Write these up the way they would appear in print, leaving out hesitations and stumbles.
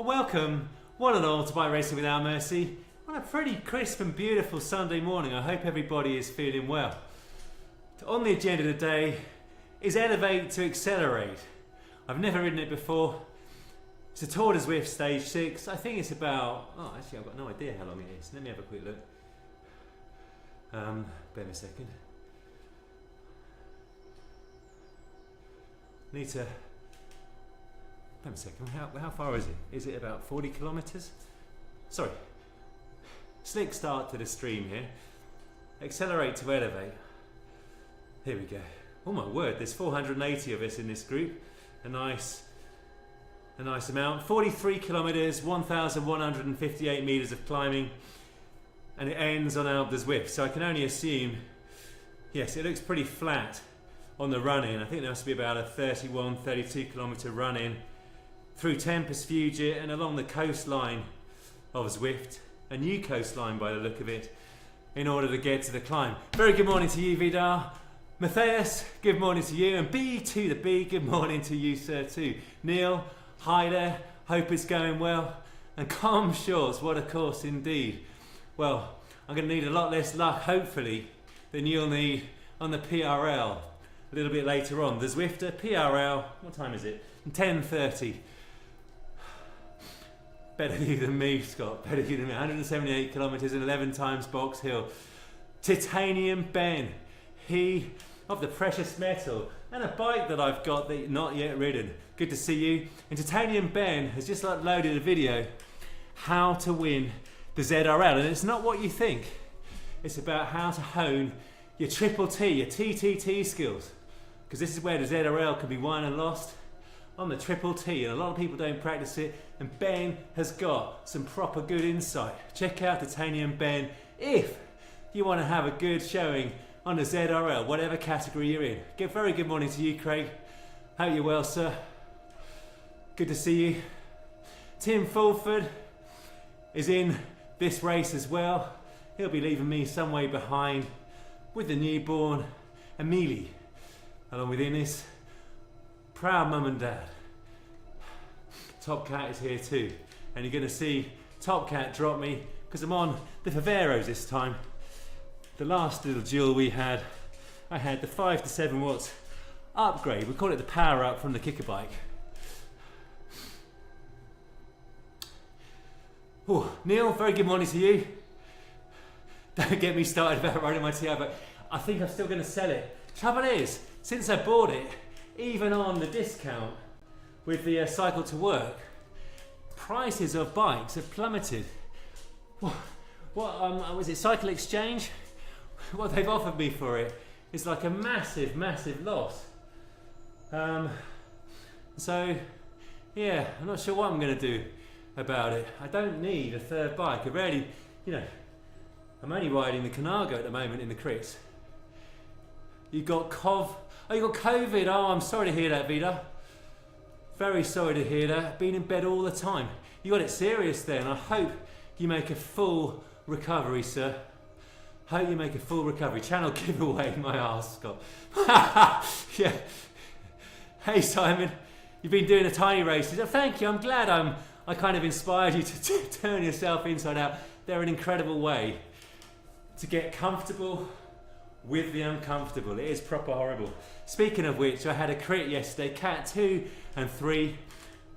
Well, welcome one and all to Bike Racing Without Mercy on a pretty crisp and beautiful Sunday morning. I hope everybody is feeling well. On the agenda today is Elevate to Accelerate. I've never ridden it before. It's a Tour de Zwift Stage 6. I think it's about, actually I've got no idea how long it is. Let me have a quick look. Bear me a second. Need to, bear me a second, how far is it? Is it about 40 kilometres? Sorry. Slick start to the stream here. Accelerate to elevate. Here we go. Oh my word, there's 480 of us in this group. A nice amount. 43 kilometres, 1,158 metres of climbing, and it ends on Alpe du Zwift. So I can only assume, yes, it looks pretty flat on the run-in. I think there must be about a 31, 32 kilometre run-in through Tempest Fugit and along the coastline of Zwift, a new coastline by the look of it, in order to get to the climb. Very good morning to you, Vidar. Matthias, good morning to you. And B to the B, good morning to you, sir, too. Neil, hi there. Hope it's going well. And calm shorts, what a course indeed. Well, I'm going to need a lot less luck, hopefully, than you'll need on the PRL a little bit later on. The Zwifter PRL, what time is it? 10:30. Better you than me, Scott. Better you than me. 178 kilometres and 11 times Box Hill. Titanium Ben, he of the precious metal, and a bike that I've got that not yet ridden. Good to see you. And Titanium Ben has just uploaded a video, how to win the ZRL, and it's not what you think. It's about how to hone your triple T, your TTT skills, because this is where the ZRL can be won and lost, on the triple T, and a lot of people don't practice it, and Ben has got some proper good insight. Check out Titanium Ben if you want to have a good showing on the ZRL, whatever category you're in. Very good morning to you, Craig. Hope you're well, sir. Good to see you. Tim Fulford is in this race as well. He'll be leaving me some way behind with the newborn Amelie, along with Ines. Proud mum and dad. Top Cat is here too, and you're going to see Top Cat drop me because I'm on the Viveros this time. The last little duel we had, I had the 5 to 7 watts upgrade. We call it the power up from the kicker bike. Oh, Neil, very good morning to you. Don't get me started about riding my TI, but I think I'm still going to sell it. Trouble is, since I bought it, even on the discount with the cycle to work, prices of bikes have plummeted. What was it, Cycle Exchange? What they've offered me for it is like a massive loss. So yeah, I'm not sure what I'm going to do about it. I don't need a third bike. I rarely, I'm only riding the Canago at the moment in the crits. You got you got COVID. Oh, I'm sorry to hear that, Vida. Very sorry to hear that. Been in bed all the time. You got it serious then. I hope you make a full recovery, sir. Hope you make a full recovery. Channel giveaway, my arse, Scott. Yeah. Hey, Simon. You've been doing a tiny races. Oh, thank you. I'm glad I kind of inspired you to turn yourself inside out. They're an incredible way to get comfortable with the uncomfortable. It is proper horrible. Speaking of which, I had a crit yesterday, Cat 2 and 3.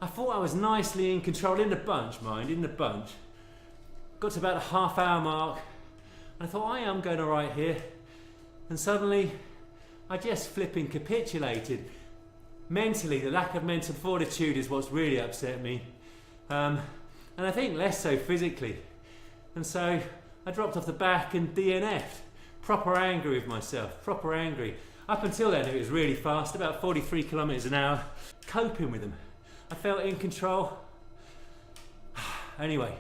I thought I was nicely in control, in the bunch, in the bunch. Got to about the half-hour mark, and I thought, I am going all right here. And suddenly, I just flipping capitulated. Mentally, the lack of mental fortitude is what's really upset me. And I think less so physically. And so, I dropped off the back and DNF'd. Proper angry with myself, proper angry. Up until then it was really fast, about 43 kilometres an hour, coping with them. I felt in control. Anyway,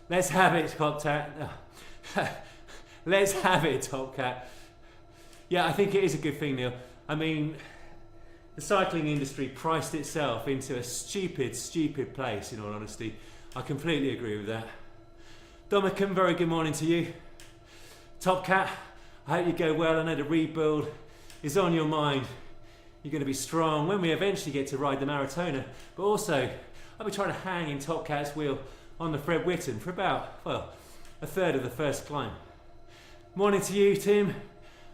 let's have it, Top Cat. Let's have it, Top Cat. Yeah, I think it is a good thing, Neil. I mean, the cycling industry priced itself into a stupid place, in all honesty. I completely agree with that. Dominican, very good morning to you. Top Cat, I hope you go well. I know the rebuild is on your mind. You're going to be strong when we eventually get to ride the Maratona. But also, I'll be trying to hang in Top Cat's wheel on the Fred Whitton for about, well, a third of the first climb. Morning to you, Tim.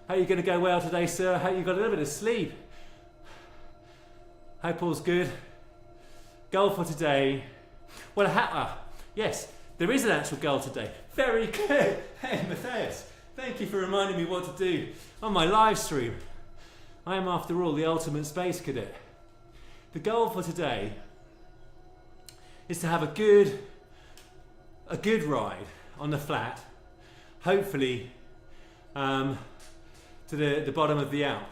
Hope you're going to go well today, sir. Hope you've got a little bit of sleep. Hope all's good. Goal for today. Well, yes, there is an actual goal today. Very good. Hey, Matthias, thank you for reminding me what to do on my live stream. I am, after all, the ultimate space cadet. The goal for today is to have a good ride on the flat, hopefully to the bottom of the Alp.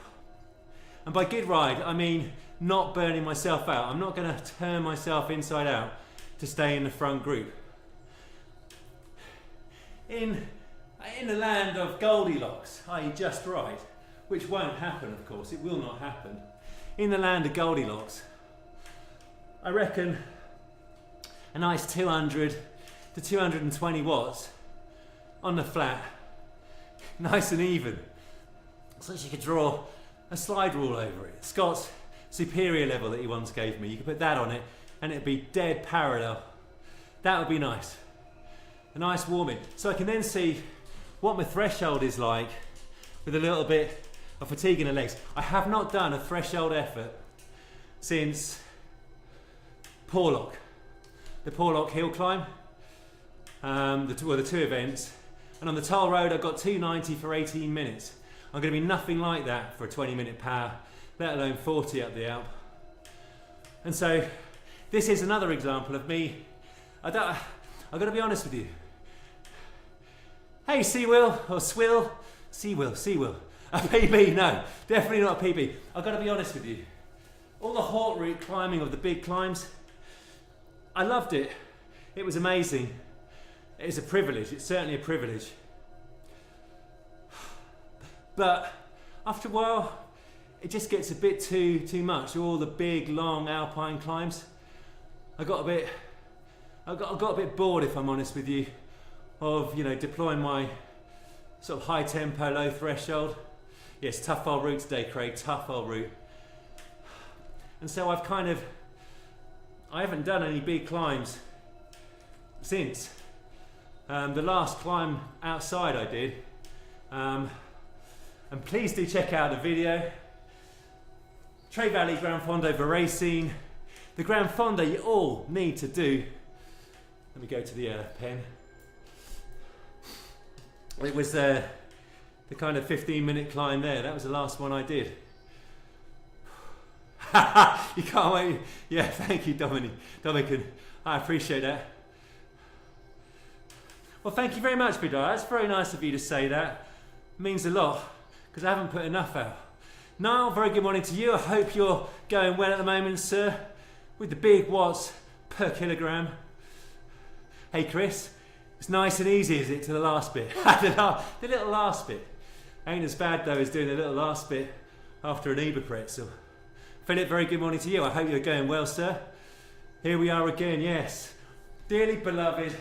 And by good ride, I mean not burning myself out. I'm not going to turn myself inside out to stay in the front group. In the land of Goldilocks, i.e. just right, which won't happen, of course, it will not happen. In the land of Goldilocks, I reckon a nice 200 to 220 watts on the flat, nice and even, so that you could draw a slide rule over it. Scott's superior level that he once gave me, you could put that on it and it'd be dead parallel. That would be nice. A nice warming. So I can then see what my threshold is like with a little bit of fatigue in the legs. I have not done a threshold effort since Porlock. The Porlock hill climb, the two events. And on the Toll Road I got 290 for 18 minutes. I'm going to be nothing like that for a 20-minute power, let alone 40 up the Alp. And so this is another example of me. I've got to be honest with you. Hey, Seawill, or Swill, Seawill. A PB, no, definitely not a PB. I've got to be honest with you. All the Hort route climbing of the big climbs, I loved it. It was amazing. It's a privilege, it's certainly a privilege. But after a while, it just gets a bit too much. All the big, long alpine climbs. I got a bit bored, if I'm honest with you, of deploying my sort of high tempo, low threshold. Yes, tough old route today, Craig. Tough old route. And so I haven't done any big climbs since. The last climb outside I did. And please do check out the video. Trey Valley Gran Fondo Veracine. The Gran Fondo you all need to do. Let me go to the pen. It was the kind of 15-minute climb there. That was the last one I did. You can't wait. Yeah, thank you, Dominican. I appreciate that. Well, thank you very much, Bidar. That's very nice of you to say that. It means a lot, because I haven't put enough out. Niall, very good morning to you. I hope you're going well at the moment, sir, with the big watts per kilogram. Hey, Chris, it's nice and easy, is it, to the last bit? The little last bit. Ain't as bad, though, as doing the little last bit after an Uber pretzel. Philip, very good morning to you. I hope you're going well, sir. Here we are again, yes. Dearly beloved,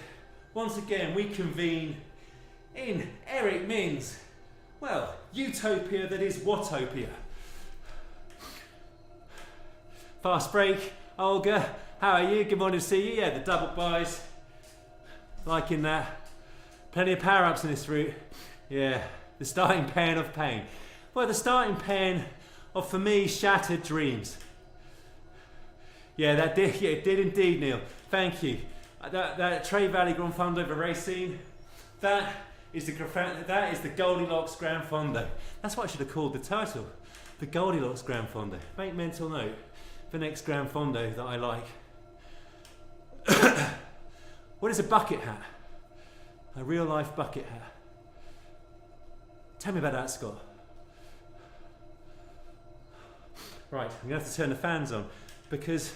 once again we convene in Eric Min's, well, utopia that is Watopia. Fast break, Olga, how are you? Good morning to see you. Yeah, the double buys, liking that. Plenty of power-ups in this route. Yeah, the starting pen of pain. Well, the starting pen of, for me, shattered dreams. Yeah, it did indeed, Neil. Thank you. That Trey Valley Gran Fondo Veracine, that is the Goldilocks Gran Fondo. That's what I should have called the title. The Goldilocks Gran Fondo. Make mental note for next Gran Fondo that I like. What is a bucket hat? A real life bucket hat. Tell me about that, Scott. Right, I'm going to have to turn the fans on because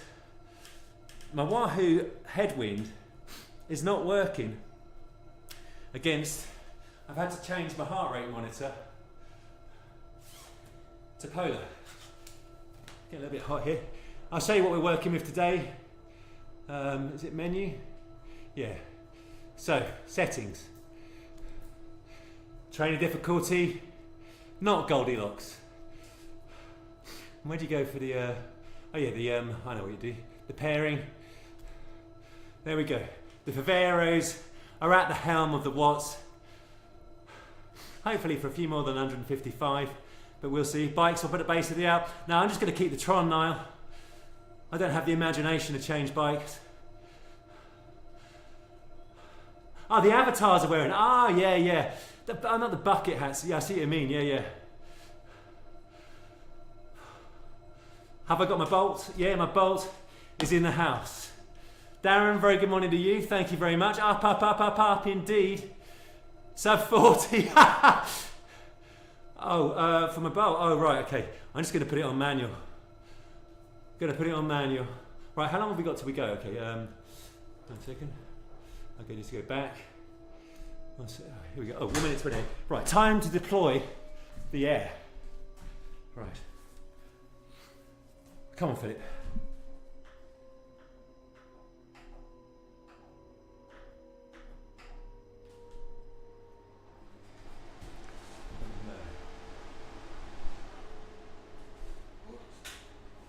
my Wahoo headwind is not working against. I've had to change my heart rate monitor to polar. Getting a little bit hot here. I'll show you what we're working with today. Is it menu? Yeah. So, settings. Training difficulty, not Goldilocks. Where do you go for the, I know what you do. The pairing. There we go. The Viveros are at the helm of the watts. Hopefully for a few more than 155, but we'll see. Bikes up at the base of the Alp. Now I'm just going to keep the Tron Nile. I don't have the imagination to change bikes. Oh, the avatars are wearing. Ah, yeah, yeah. Not the bucket hats. Yeah, I see what you mean. Yeah, yeah. Have I got my bolt? Yeah, my bolt is in the house. Darren, very good morning to you. Thank you very much. Up, up, up, up, up, indeed. Sub 40. Oh, for my bolt. Oh, right, okay. I'm just going to put it on manual. Going to put it on manual. Right, how long have we got till we go? Okay, 1 second. Okay, just go back. Here we go. Oh, 1 minute 28. Right, time to deploy the air. Right. Come on, Philip.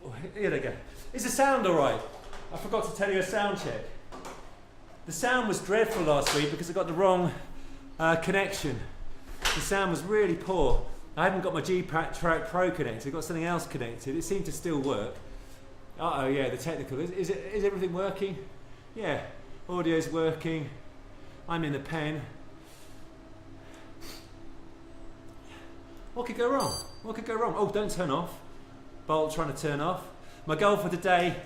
Oh, here they go. Is the sound all right? I forgot to tell you a sound check. The sound was dreadful last week because I got the wrong connection. The sound was really poor. I haven't got my G-Track Pro connected, I've got something else connected. It seemed to still work. Uh-oh, yeah, the technical. Is everything working? Yeah, audio's working. I'm in the pen. What could go wrong? What could go wrong? Oh, don't turn off. Bolt trying to turn off. My goal for today,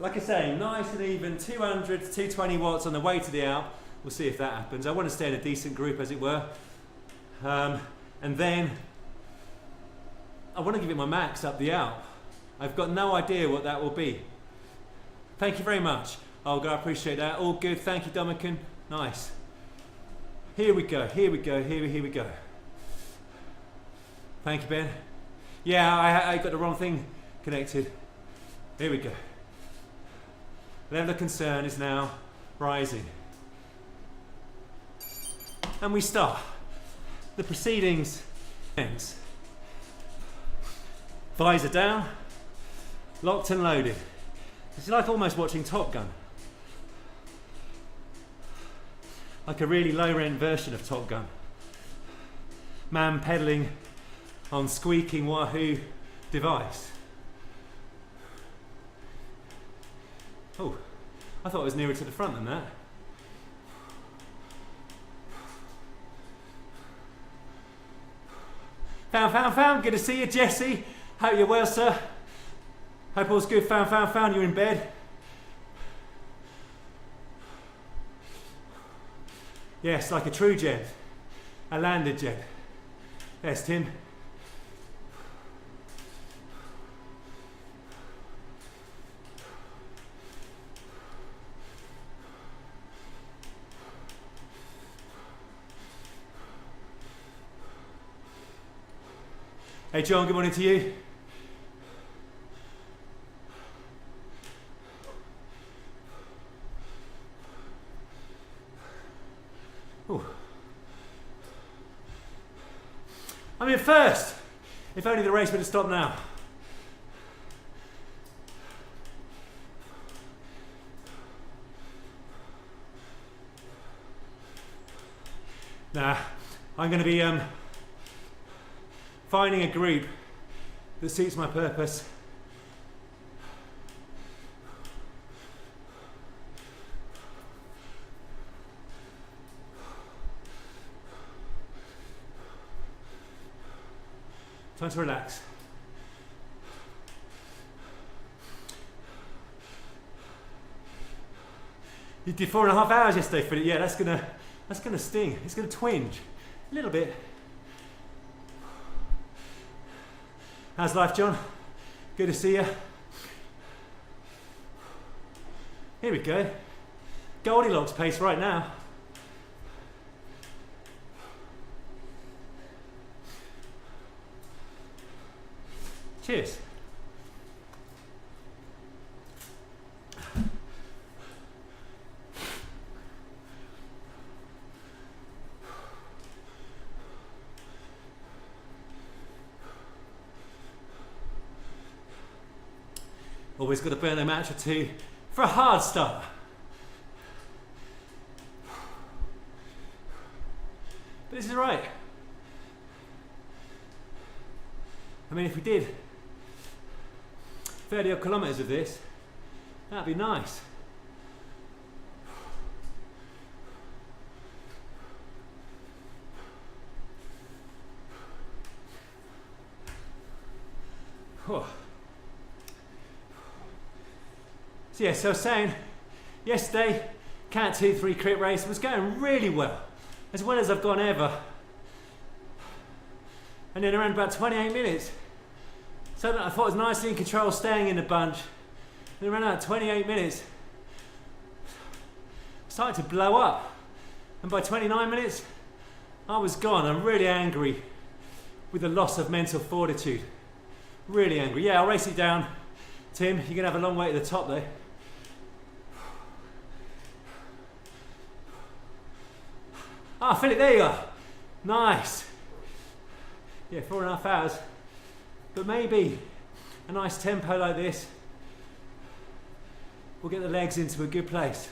like I say, nice and even, 200 to 220 watts on the way to the Alp. We'll see if that happens. I want to stay in a decent group, as it were. And then I want to give it my max up the Alp. I've got no idea what that will be. Thank you very much, Olga, I appreciate that. All good, thank you, Dominican. Nice. Here we go, here we go, here we go. Thank you, Ben. Yeah, I got the wrong thing connected. Here we go. Level of concern is now rising. And we start the proceedings. Visor down, locked and loaded. It's like almost watching Top Gun. Like a really low-rent version of Top Gun. Man pedaling on squeaking Wahoo device. Oh, I thought it was nearer to the front than that. Found. Good to see you, Jesse. Hope you're well, sir. Hope all's good. Found. You're in bed. Yes, like a true jet. A landed jet. Yes, Tim. Hey John, good morning to you. Ooh. I'm in first. If only the race would have stopped now. Nah, I'm going to be finding a group that suits my purpose. Time to relax. You did 4.5 hours yesterday, Philip. Yeah, that's gonna sting. It's gonna twinge a little bit. How's life, John? Good to see you. Here we go. Goldilocks pace right now. Cheers. Always got to burn a match or two for a hard start. This is right. I mean, if we did 30 odd kilometres of this, that'd be nice. Oh. So yeah, so I was saying, yesterday, Cat 2-3 crit race was going really well as I've gone ever. And then around about 28 minutes, so I thought I was nicely in control, staying in the bunch. And around about 28 minutes, I started to blow up. And by 29 minutes, I was gone. I'm really angry with the loss of mental fortitude. Really angry. Yeah, I'll race it down. Tim, you're gonna have a long way to the top there. Ah, Philip, there you are. Nice. Yeah, 4.5 hours. But maybe a nice tempo like this will get the legs into a good place.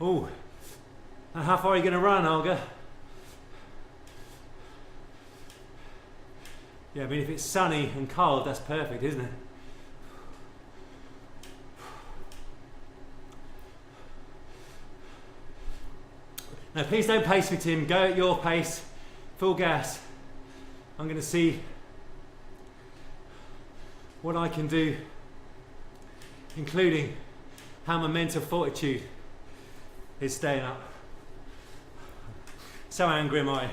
Oh, and how far are you going to run, Olga? Yeah, I mean, if it's sunny and cold, that's perfect, isn't it? Now, please don't pace me, Tim. Go at your pace, full gas. I'm going to see what I can do, including how my mental fortitude is staying up. So angry am I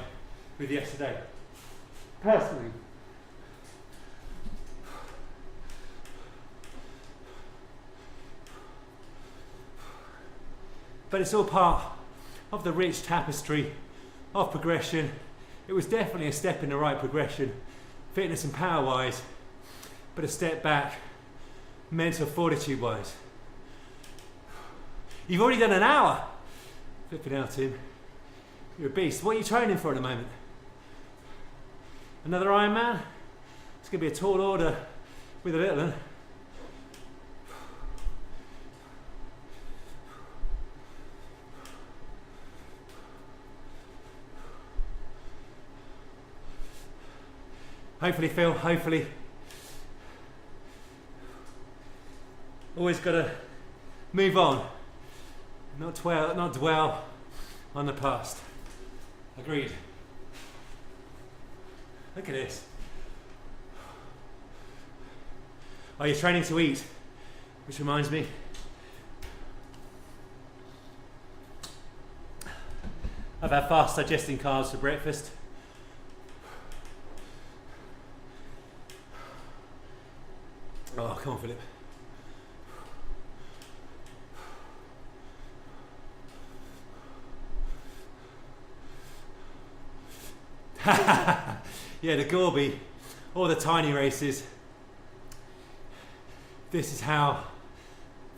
with yesterday, personally. But it's all part of the rich tapestry of progression. It was definitely a step in the right progression, fitness and power wise, but a step back, mental fortitude wise. You've already done an hour. Flipping out, Tim. You're a beast. What are you training for at the moment? Another Ironman? It's going to be a tall order with a little one. Hopefully, Phil, hopefully. Always got to move on. Not dwell on the past. Agreed. Look at this. Oh, you're training to eat, which reminds me. I've had fast digesting carbs for breakfast. Oh, come on, Philip. Yeah, the Gorby, or the tiny races. This is how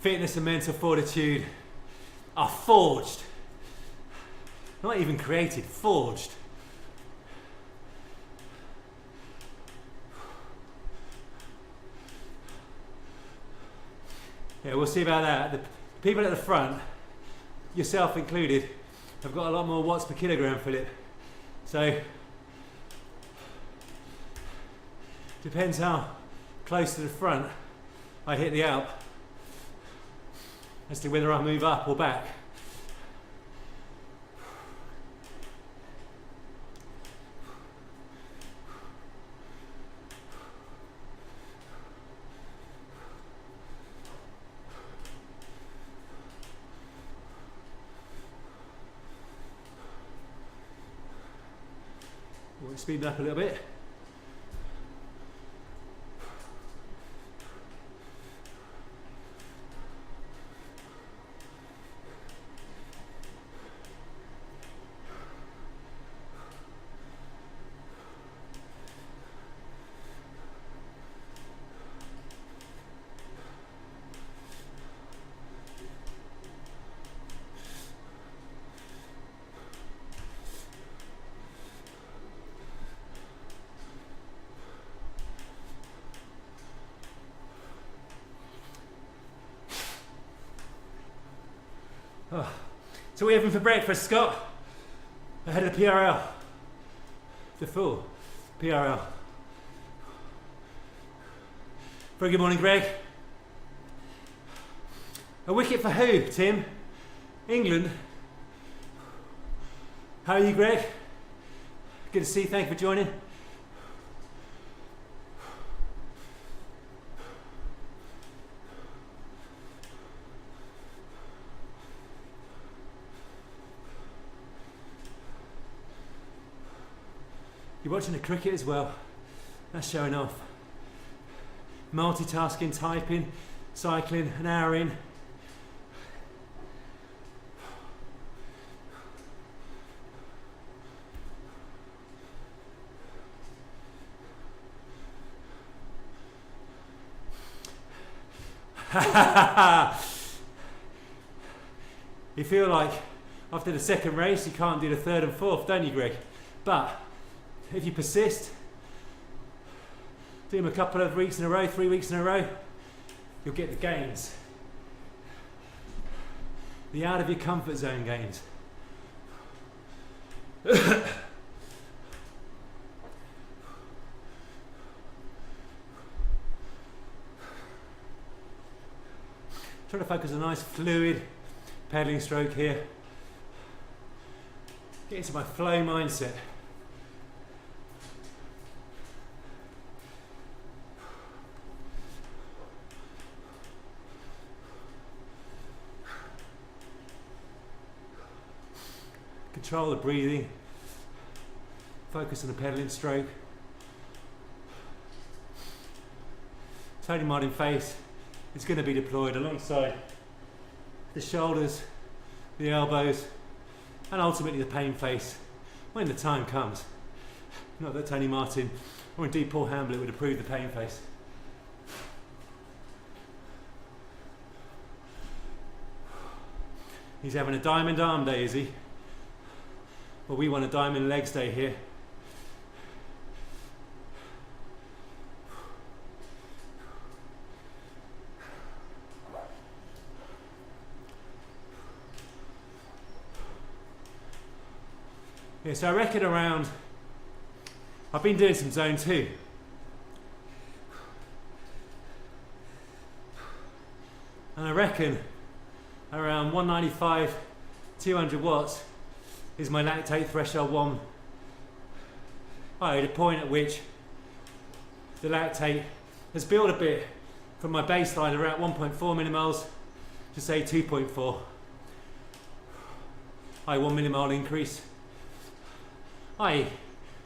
fitness and mental fortitude are forged. Not even created, forged. Yeah, we'll see about that. The people at the front, yourself included, have got a lot more watts per kilogram, Philip. So, depends how close to the front I hit the Alp as to whether I move up or back. We'll speed it up a little bit. Oh. So what are you having for breakfast, Scott? Ahead of the PRL. The full PRL. Very good morning, Greg. A wicket for who, Tim? England? How are you, Greg? Good to see you, thank you for joining. You're watching the cricket as well. That's showing off. Multitasking, typing, cycling, an hour in. You feel like after the second race you can't do the third and fourth, don't you, Greg? But if you persist, do them a couple of weeks in a row, 3 weeks in a row, you'll get the gains. The out of your comfort zone gains. Trying to focus on a nice fluid pedaling stroke here. Get into my flow mindset. Control the breathing. Focus on the pedaling stroke. Tony Martin face is going to be deployed alongside the shoulders, the elbows, and ultimately the pain face when the time comes. Not that Tony Martin or indeed Paul Hamblet would approve the pain face. He's having a diamond arm day, is he? Well, we want a diamond legs day here. Yeah, so I reckon I've been doing some zone 2. And I reckon around 195, 200 watts is my lactate threshold 1. The point at which the lactate has built a bit from my baseline around 1.4 millimoles to say 2.4. 1 millimole increase.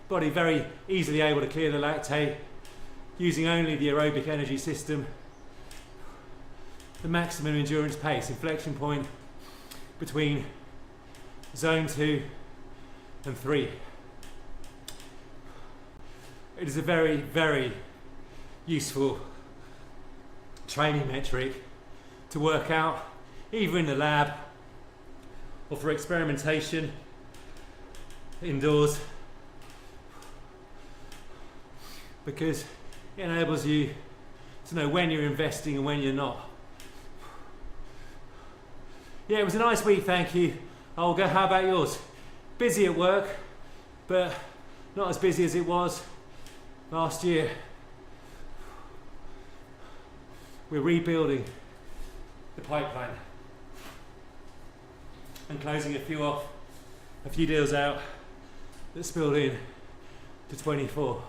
Body very easily able to clear the lactate using only the aerobic energy system. The maximum endurance pace, inflection point between zone 2 and 3. It is a very, very useful training metric to work out either in the lab or for experimentation indoors, because it enables you to know when you're investing and when you're not. Yeah, it was a nice week, thank you, Olga. How about yours? Busy at work, but not as busy as it was last year. We're rebuilding the pipeline and closing a few deals out that spilled in to 24.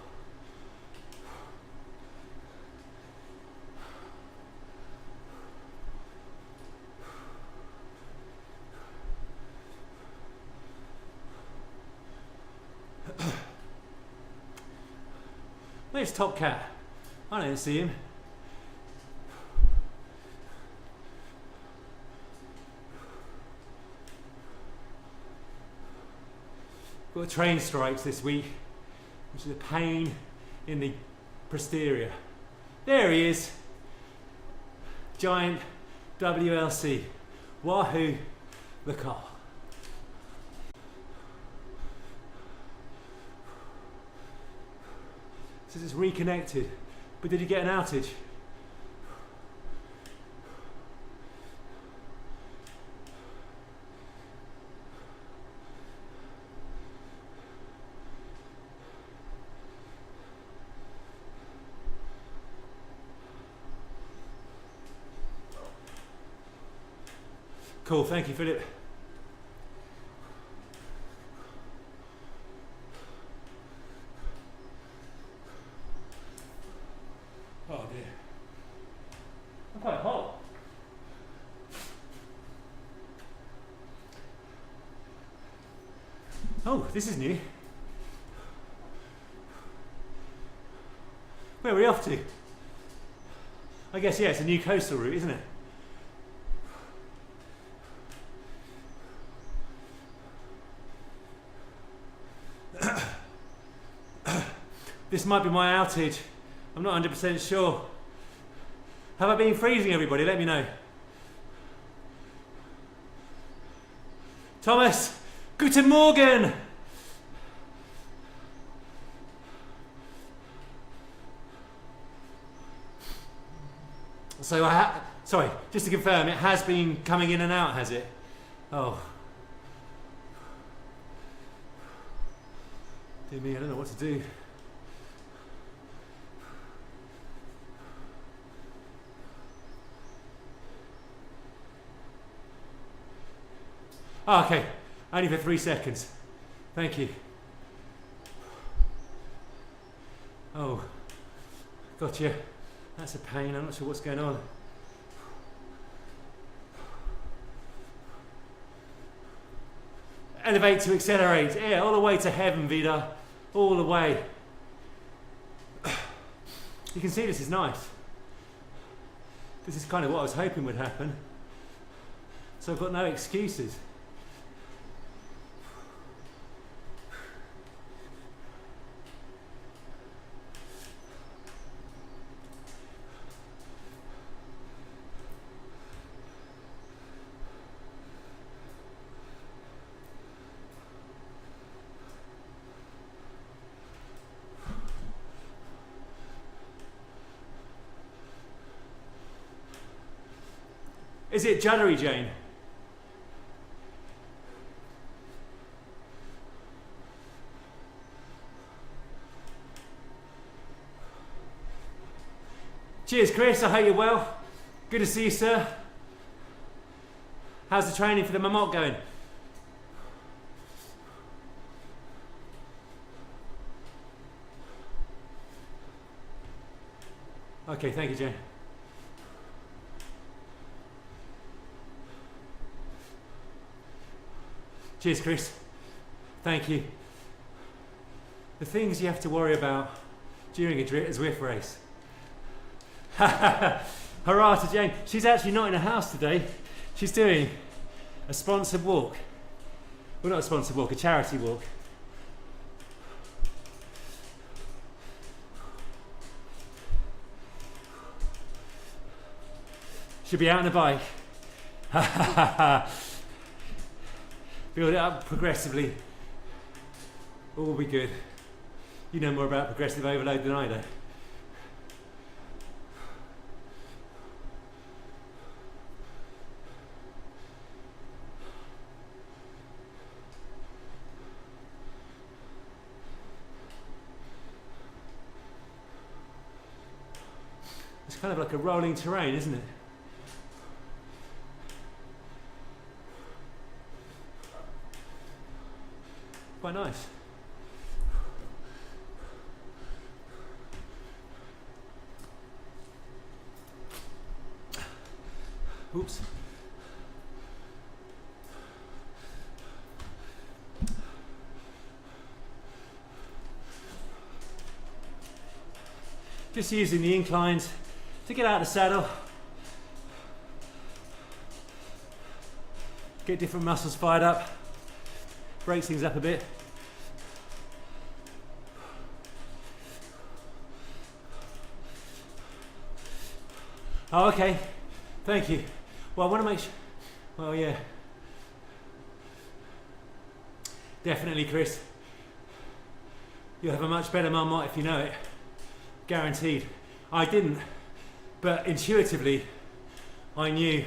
Where's Top Cat? I don't see him. Got train strikes this week, which is a pain in the posterior. There he is. Giant WLC. Wahoo the car. Says it's reconnected, but did you get an outage? Cool, thank you, Philip. Oh dear. I'm quite hot. Oh, this is new. Where are we off to? I guess, yeah, it's a new coastal route, isn't it? This might be my outage. I'm not 100% sure. Have I been freezing, everybody? Let me know. Thomas, guten Morgen! So sorry, just to confirm, it has been coming in and out, has it? Oh. Dear me, I don't know what to do. Oh, okay, only for 3 seconds. Thank you. Oh, gotcha. That's a pain, I'm not sure what's going on. Elevate to accelerate. Yeah, all the way to heaven, Vida. All the way. You can see this is nice. This is kind of what I was hoping would happen. So I've got no excuses. Is it juddery, Jane? Cheers, Chris. I hope you're well. Good to see you, sir. How's the training for the Marmot going? Okay, thank you, Jane. Cheers, Chris. Thank you. The things you have to worry about during a Zwift race. Hurrah to Jane. She's actually not in a house today. She's doing a sponsored walk. Well, not a sponsored walk, a charity walk. She'll be out on a bike. Build it up progressively. All will be good. You know more about progressive overload than I do. It's kind of like a rolling terrain, isn't it? Quite nice. Oops. Just using the inclines to get out of the saddle. Get different muscles fired up. Breaks things up a bit. Oh, okay. Thank you. Well, I want to make sure. Well, yeah. Definitely, Chris. You'll have a much better Marmot if you know it. Guaranteed. I didn't, but intuitively, I knew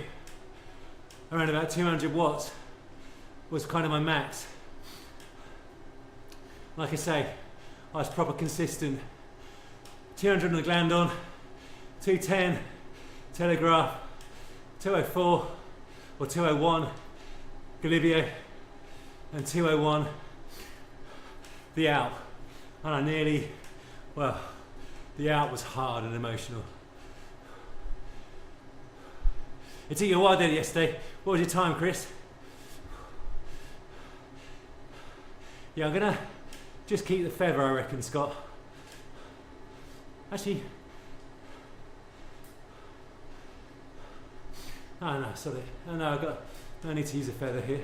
around about 200 watts was kind of my max. Like I say, I was proper consistent. 200 on the Glandon, 210, Telegraph, 204 or 201 Galibio, and 201 the Alpe. And I nearly, well, the Alpe was hard and emotional. It took you a while, did it, yesterday? What was your time, Chris? Yeah, I'm gonna just keep the feather, I reckon, Scott. Actually, oh no, sorry. Oh no, I've got, I need to use a feather here.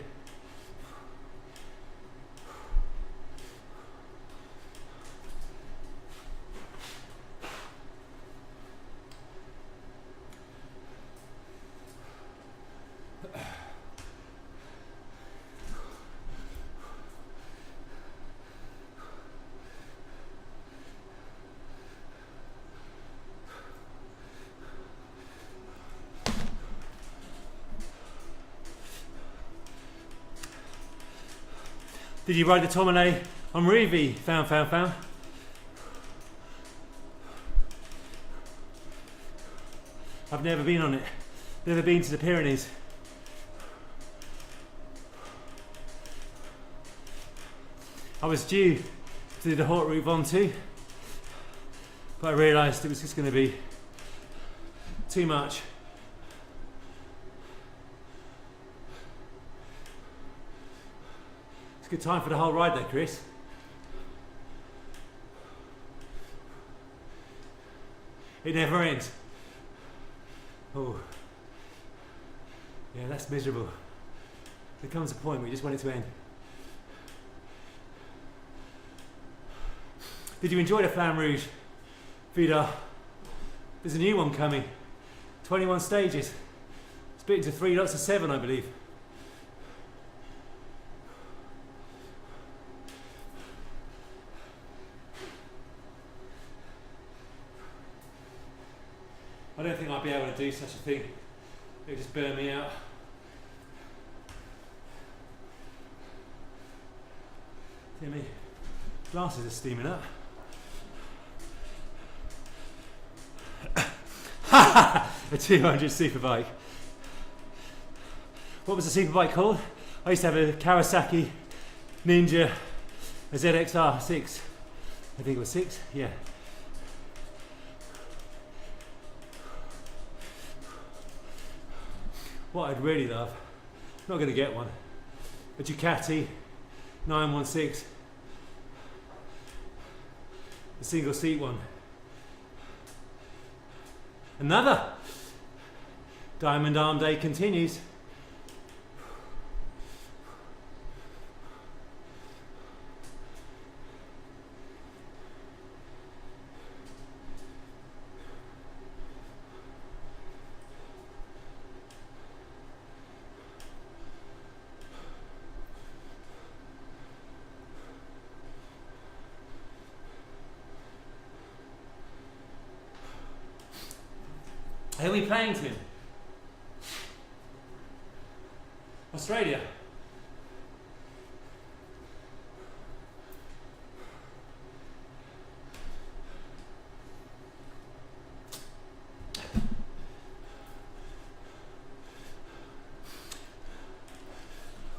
Did you ride the Tourmalet on Ruby? Found. I've never been on it. Never been to the Pyrenees. I was due to do the Haute Route Ventoux, but I realised it was just going to be too much. It's a good time for the whole ride there, Chris. It never ends. Oh, yeah, that's miserable. There comes a point where you just want it to end. Did you enjoy the Flamme Rouge, Vida? There's a new one coming. 21 stages. Split into 3 lots of 7, I believe. I don't think I'd be able to do such a thing. It would just burn me out. See me? Glasses are steaming up. A 200 superbike. What was the superbike called? I used to have a Kawasaki Ninja, a ZXR 6. I think it was 6, yeah. What I'd really love, not going to get one, a Ducati 916, the single seat one. Another Diamond Arm Day continues. Who are we playing to? Australia.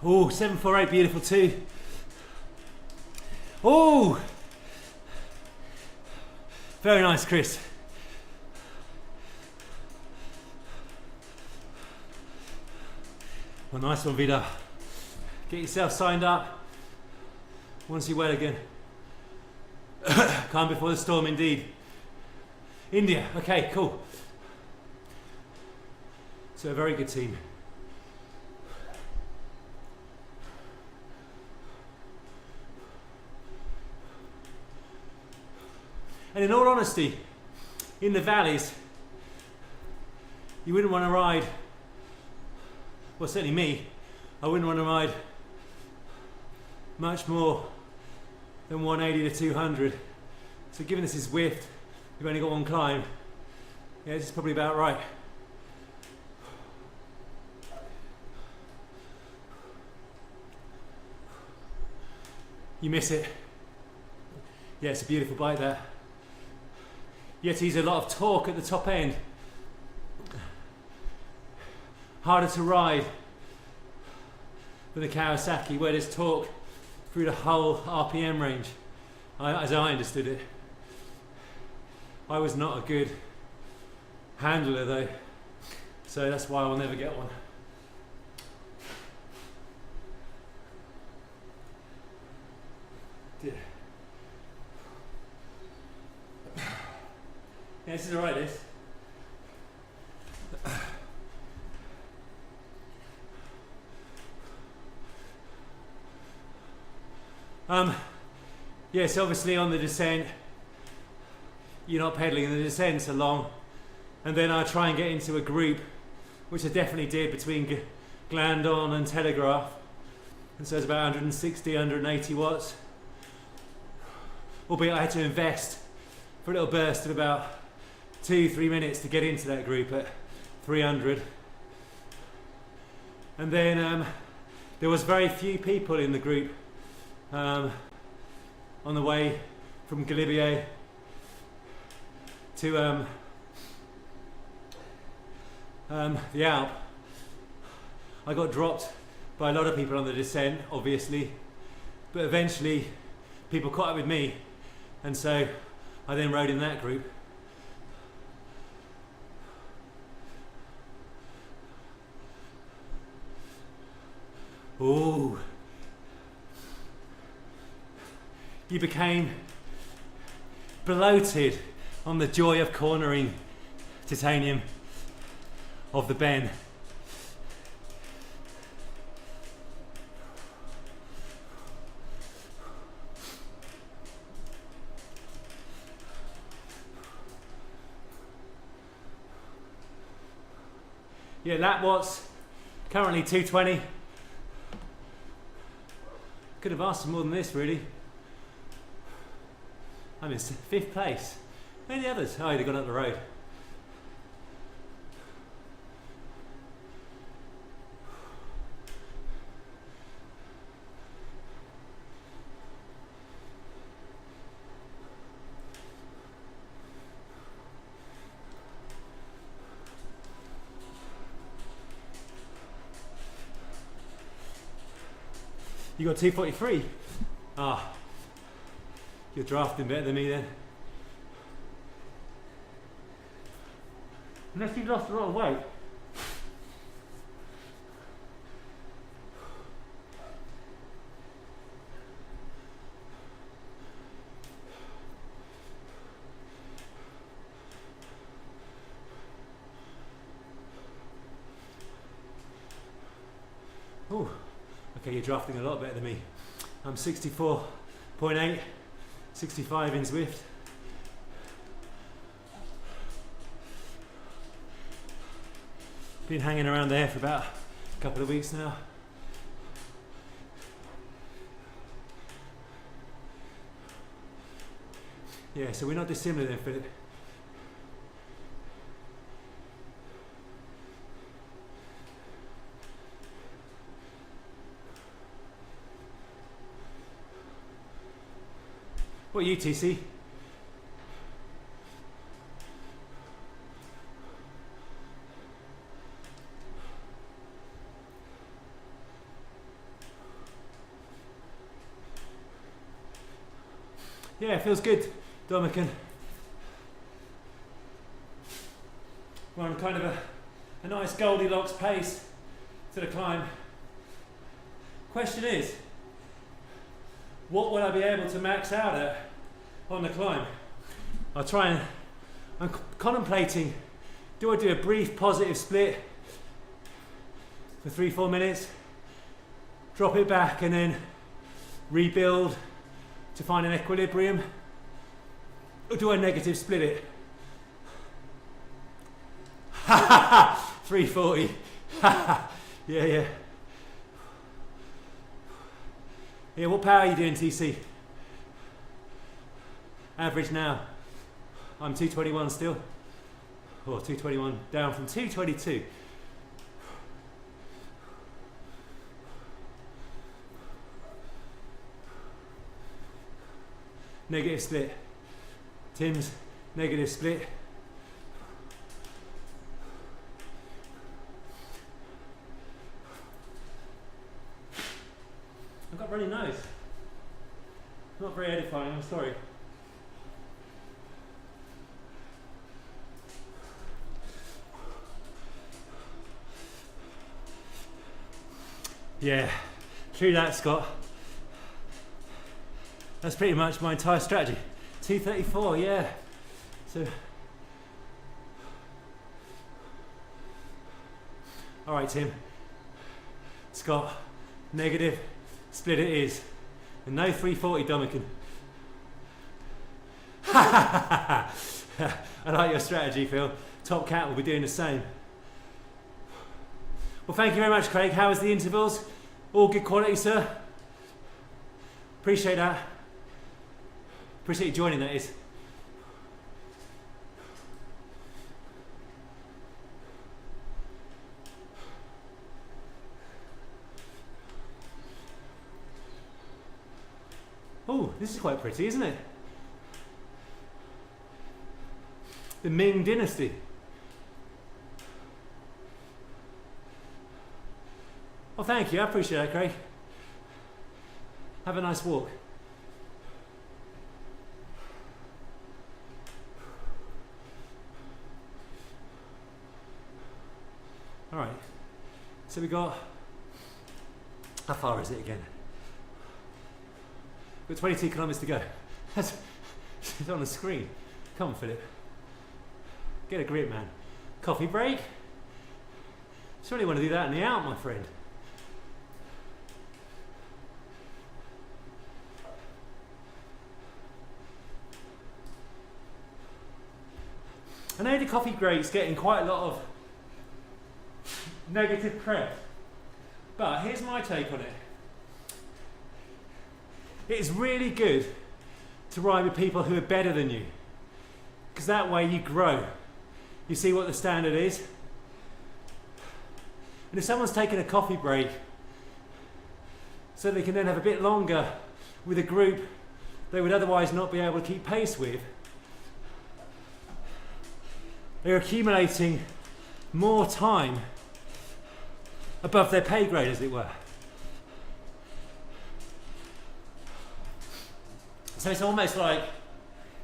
Oh, 748, beautiful too. Oh, very nice, Chris. Well, nice one, Vida. Get yourself signed up. Once you're well again. Calm before the storm, indeed. India, okay, cool. So a very good team. And in all honesty, in the valleys, you wouldn't want to ride, well, certainly me, I wouldn't want to ride much more than 180 to 200. So given this is Zwift, you've only got one climb. Yeah, this is probably about right. You miss it. Yeah, it's a beautiful bike there. Yeti's a lot of torque at the top end. Harder to ride than the Kawasaki, where there's torque through the whole RPM range, as I understood it. I was not a good handler though, so that's why I'll never get one. Yeah, this is alright, this. Yes, obviously on the descent, you're not pedalling, and the descent's along, and then I try and get into a group, which I definitely did between Glandon and Telegraph, and so it's about 160, 180 watts, albeit I had to invest for a little burst of about 2-3 minutes to get into that group at 300, and then there was very few people in the group on the way from Galibier to the Alpe. I got dropped by a lot of people on the descent, obviously, but eventually people caught up with me, and so I then rode in that group. Ooh. You became bloated on the joy of cornering titanium of the Ben. Yeah, lap watts, currently 220. Could have asked for more than this, really. I'm in 5th place. Where are the others? Oh, they've gone up the road. You got 243. Ah. You're drafting better than me then. Unless you've lost a lot of weight. Oh, okay, you're drafting a lot better than me. I'm 64.8. 65 in Zwift. Been hanging around there for about a couple of weeks now. Yeah, so we're not dissimilar then, Philip. What are you, TC? Yeah, it feels good, Dominican. We're on kind of a nice Goldilocks pace to the climb. Question is, what will I be able to max out at on the climb? I'll try and, I'm contemplating, do I do a brief positive split for 3-4 minutes, drop it back and then rebuild to find an equilibrium, or do I negative split it? Ha ha ha! 340. Ha ha! Yeah. Yeah, what power are you doing, TC? Average now. I'm 221 still. Or 221, down from 222. Negative split. Tim's negative split. got a runny nose. Not very edifying, I'm sorry. Yeah, true that, Scott. That's pretty much my entire strategy. 234, yeah. So, all right, Tim. Scott, negative, split it is. And no 340 Dominican. I like your strategy, Phil. Top Cat will be doing the same. Well, thank you very much, Craig. How was the intervals? All good quality, sir? Appreciate that. Appreciate you joining, that is. Oh, this is quite pretty, isn't it? The Ming Dynasty. Oh, thank you. I appreciate that, Craig. Have a nice walk. All right. So we got, how far is it again? We've got 22 kilometers to go. It's on the screen. Come on, Philip. Get a grip, man. Coffee break? Surely want to do that in the out, my friend. I know the coffee break's getting quite a lot of negative press, but here's my take on it. It's really good to ride with people who are better than you, because that way you grow. You see what the standard is. And if someone's taking a coffee break so they can then have a bit longer with a group they would otherwise not be able to keep pace with, they're accumulating more time above their pay grade, as it were. So it's almost like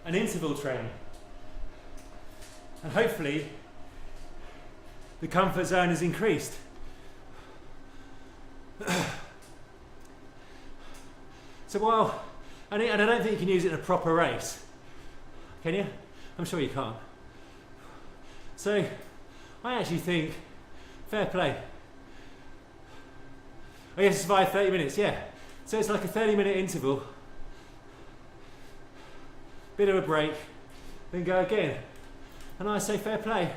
an interval train. And hopefully the comfort zone is increased. So while, and I don't think you can use it in a proper race. Can you? I'm sure you can't. So I actually think, fair play. Oh yes, survive 30 minutes, yeah. So it's like a 30-minute interval, bit of a break, then go again. And I say fair play.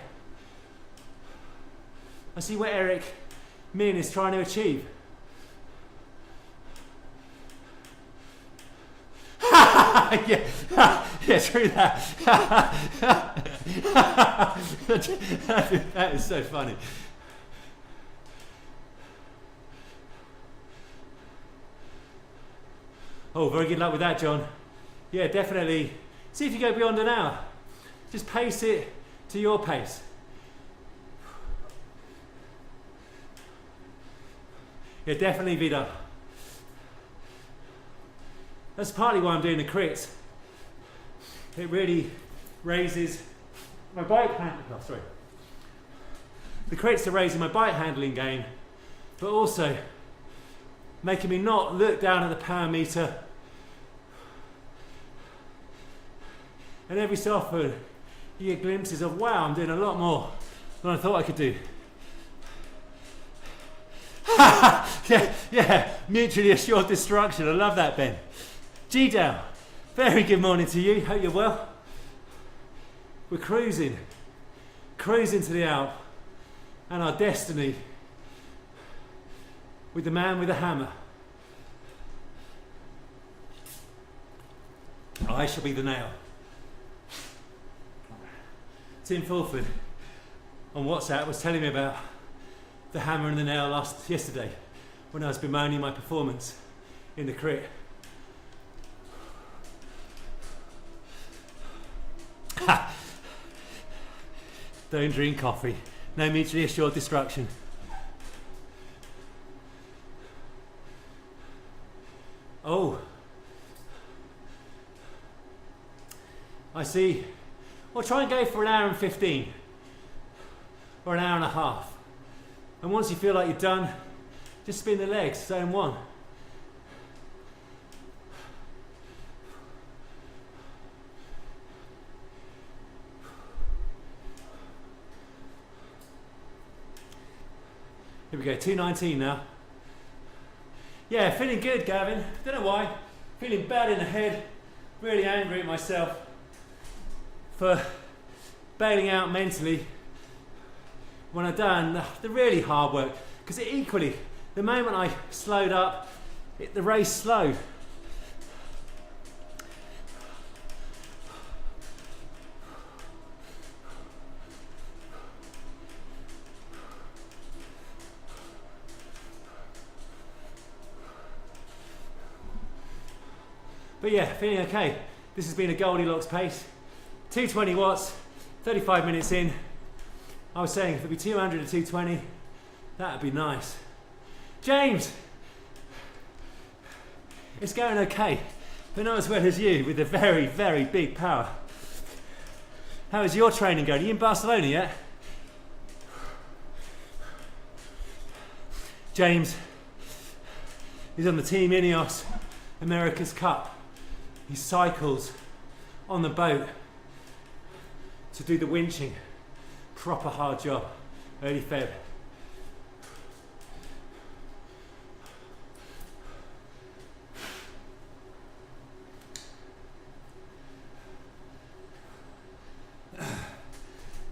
I see what Eric Min is trying to achieve. Yeah, yeah, true that. That is so funny. Oh, very good luck with that, John. Yeah, definitely. See if you go beyond an hour. Just pace it to your pace. Yeah, definitely Vida. That's partly why I'm doing the crits. It really raises my bike handling. Oh, sorry. The crits are raising my bike handling game, but also making me not look down at the power meter. And every so often, you get glimpses of, wow, I'm doing a lot more than I thought I could do. Yeah, mutually assured destruction. I love that, Ben. G-Down, very good morning to you. Hope you're well. We're cruising to the Alp and our destiny with the man with the hammer. I shall be the nail. Tim Fulford on WhatsApp was telling me about the hammer and the nail yesterday when I was bemoaning my performance in the crit. Don't drink coffee. No mutually assured destruction. Oh, I see. Well, try and go for an hour and 15 or an hour and a half. And once you feel like you're done, just spin the legs, zone 1. Here we go, 2:19 now. Yeah, feeling good, Gavin. Don't know why. Feeling bad in the head. Really angry at myself for bailing out mentally when I've done the really hard work. Because equally, the moment I slowed up, the race slowed. But yeah, feeling okay. This has been a Goldilocks pace. 220 watts, 35 minutes in. I was saying if it'd be 200 to 220, that'd be nice. James! It's going okay, but not as well as you with a very, very big power. How is your training going? Are you in Barcelona yet? James is on the Team Ineos America's Cup. He cycles on the boat to do the winching. Proper hard job, early Feb.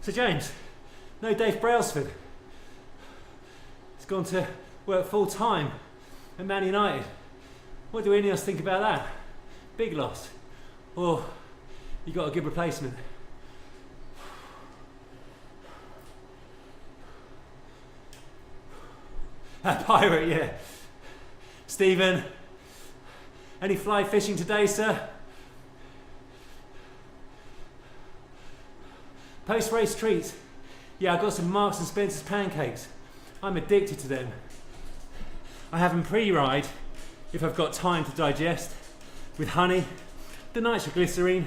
So James, no Dave Brailsford. He's gone to work full time at Man United. What do Ineos think about that? Big loss. Or you got a good replacement? A pirate, yeah. Stephen, any fly fishing today, sir? Post-race treats. Yeah, I got some Marks and Spencer's pancakes. I'm addicted to them. I have them pre-ride if I've got time to digest, with honey, the nitroglycerine,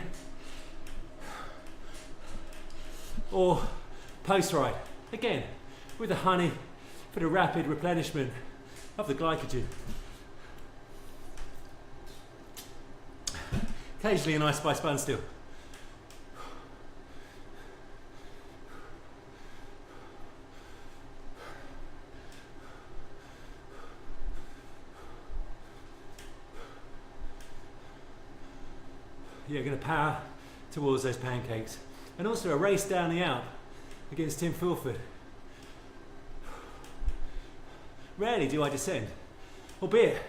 or post-ride, again, with the honey for the rapid replenishment of the glycogen. Occasionally a nice spice bun still. Yeah, going to power towards those pancakes. And also a race down the Alp against Tim Fulford. Rarely do I descend, albeit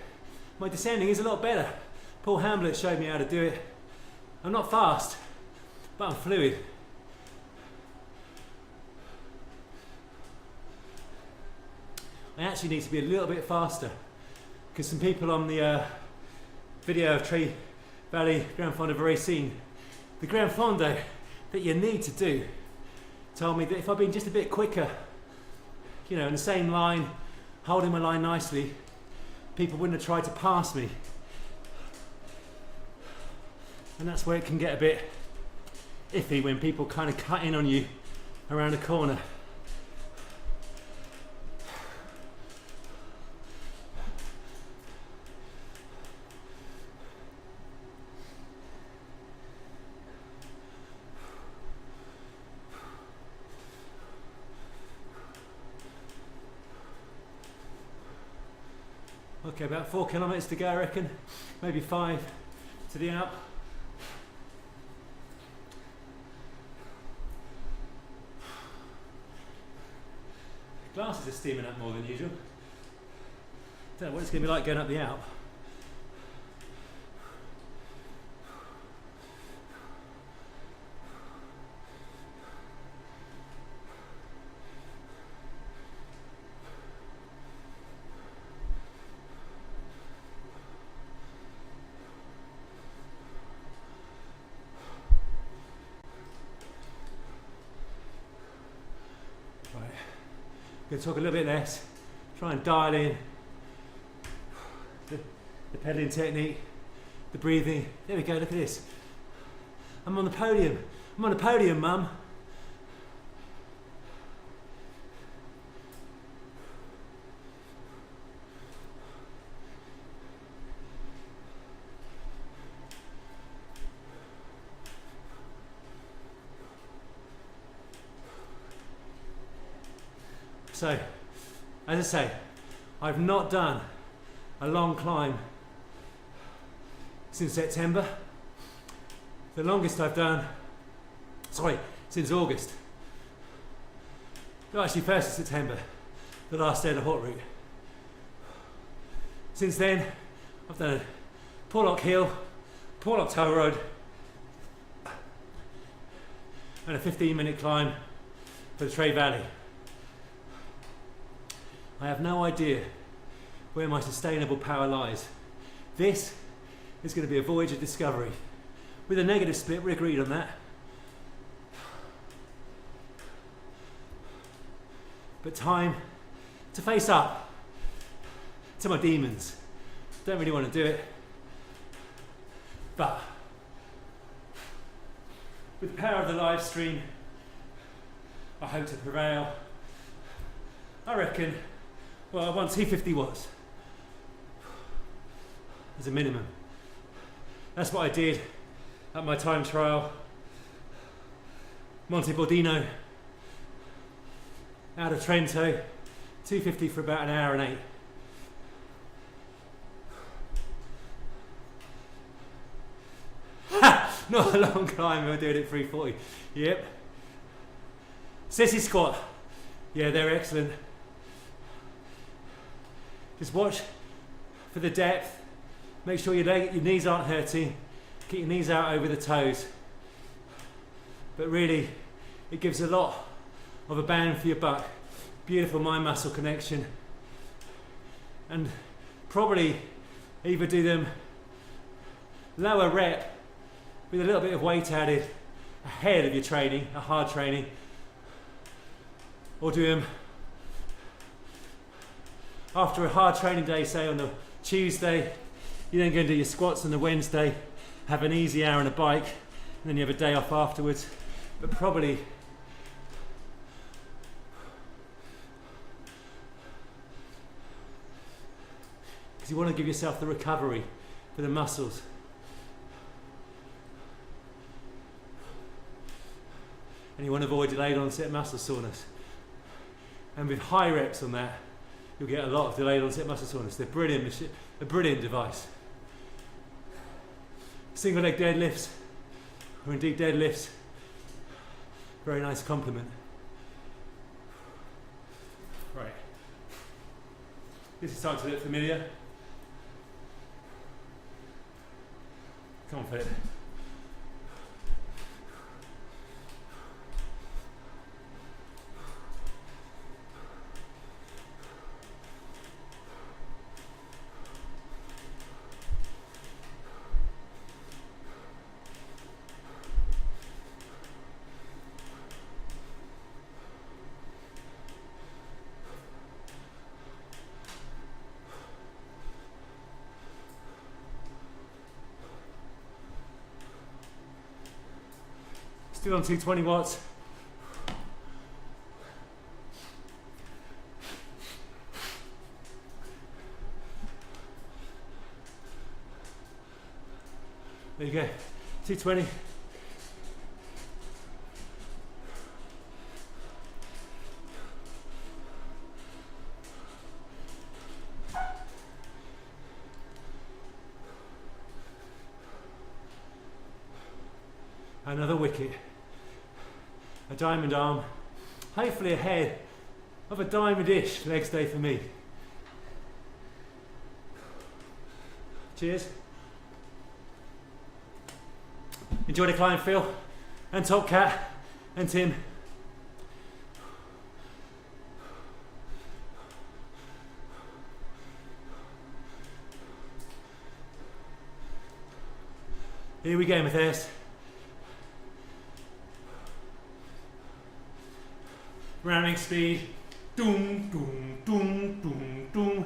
my descending is a lot better. Paul Hamblett showed me how to do it. I'm not fast, but I'm fluid. I actually need to be a little bit faster because some people on the video of Tree Valley Gran Fondo Racing, the Gran Fondo that you need to do, told me that if I'd been just a bit quicker, you know, in the same line, holding my line nicely, people wouldn't have tried to pass me. And that's where it can get a bit iffy when people kind of cut in on you around a corner. Okay, about 4 kilometres to go, I reckon. Maybe 5 to the Alp. Glasses are steaming up more than usual. Don't know what it's going to be like going up the Alp. Going to talk a little bit less, try and dial in the the pedaling technique, the breathing. There we go, look at this. I'm on the podium. I'm on the podium, mum. So, as I say, I've not done a long climb since September. The longest I've done, since August. No, actually 1st of September, the last day of the hot route. Since then, I've done a Porlock Hill, Porlock Tow Road, and a 15-minute climb for the Trey Valley. I have no idea where my sustainable power lies. This is going to be a voyage of discovery. With a negative split, we agreed on that. But time to face up to my demons. Don't really want to do it, but with the power of the live stream, I hope to prevail. I reckon, well, 250 watts as a minimum. That's what I did at my time trial, Monte Bordino, out of Trento, 250 for about an hour and 8. Ha! Not a long climb, we're doing it 340. Yep. Sissy squat. Yeah, they're excellent. Just watch for the depth. Make sure your knees aren't hurting. Keep your knees out over the toes. But really, it gives a lot of a bang for your buck. Beautiful mind-muscle connection. And probably either do them lower rep with a little bit of weight added ahead of your training, a hard training, or do them after a hard training day, say on the Tuesday. You're then going to do your squats on the Wednesday, have an easy hour on a bike, and then you have a day off afterwards. But probably because you want to give yourself the recovery for the muscles. And you want to avoid delayed onset muscle soreness. And with high reps on that, you'll get a lot of delayed onset muscle soreness. They're brilliant, a brilliant device. Single leg deadlifts, or indeed deadlifts, very nice compliment. Right. This is starting to look familiar. Come on, Philip. Still on 220 watts. There you go, 220. Another wicket. A diamond arm, hopefully ahead of a diamond-ish legs day for me. Cheers. Enjoy the climb, Phil, and Top Cat, and Tim. Here we go, Matthias. Ramming speed. Doom, doom, doom, doom, doom.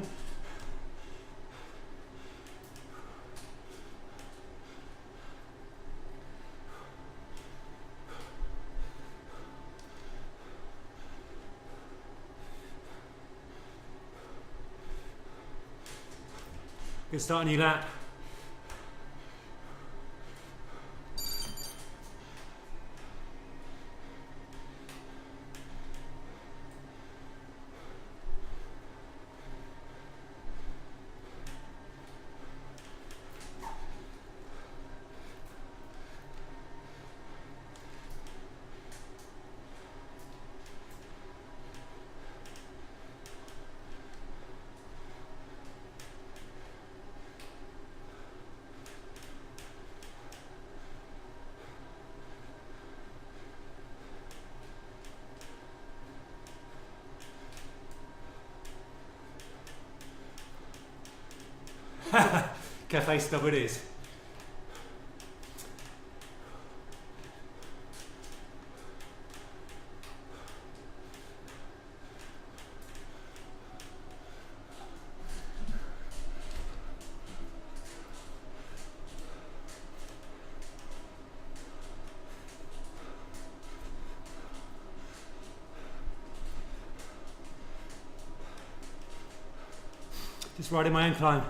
Let's start a new lap. Cafe stub it is. Just riding my incline.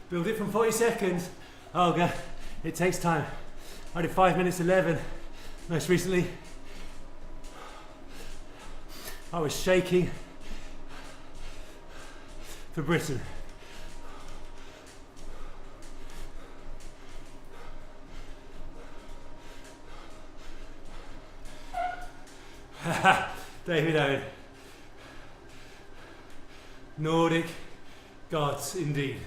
Build it from 40 seconds. Oh god, it takes time. I did 5 minutes 11 most recently. I was shaking for Britain. David Owen. Nordic gods indeed.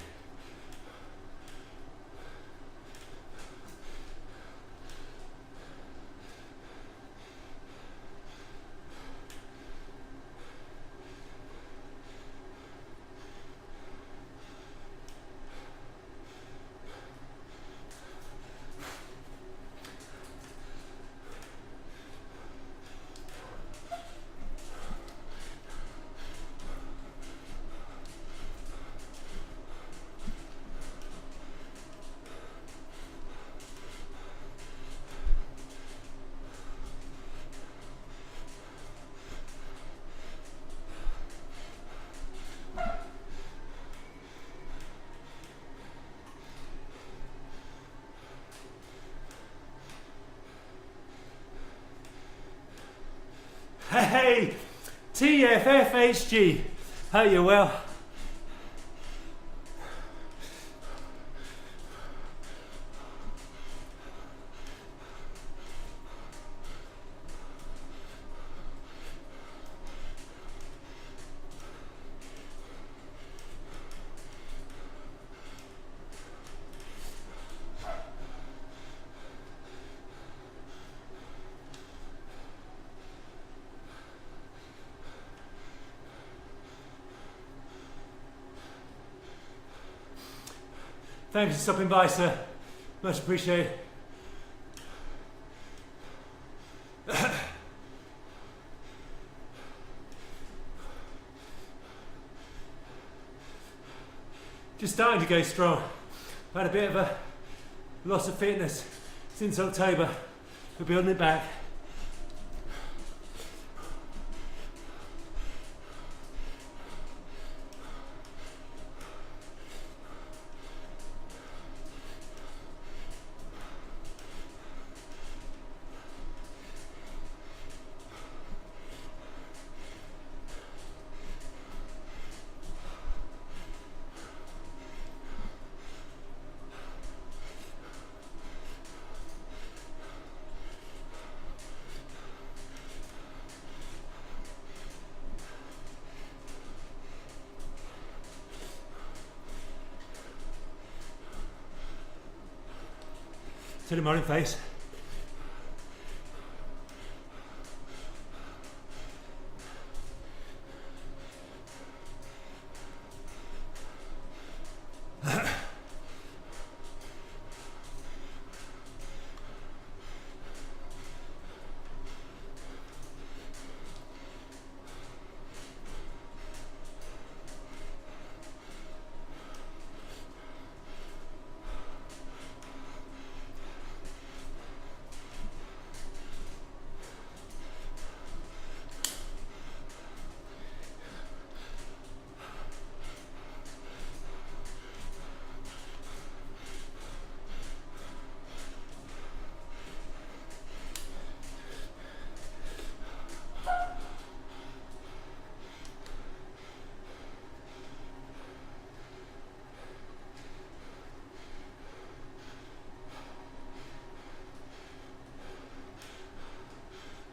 Hey, TFFHG, hope you're well. Thanks for stopping by, sir. Much appreciated. Just starting to go strong. I've had a bit of a loss of fitness since October. We're building it back. Still in my own face.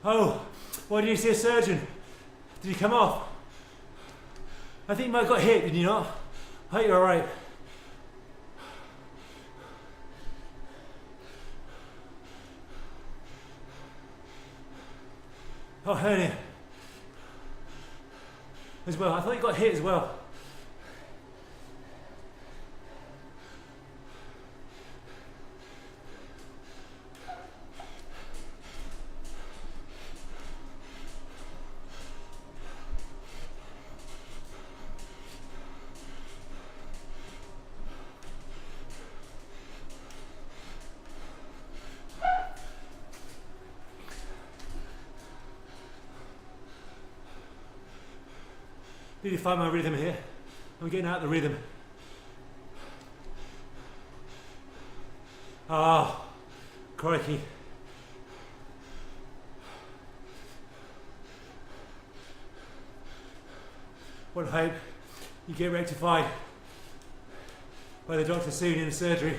Oh, why did you see a surgeon? Did he come off? I think you might have got hit, did you not? I hope you're alright. Oh, hernia. As well, I thought you got hit as well. Need to find my rhythm here. I'm getting out of the rhythm. Ah, oh, crikey. What hope you get rectified by the doctor soon in the surgery.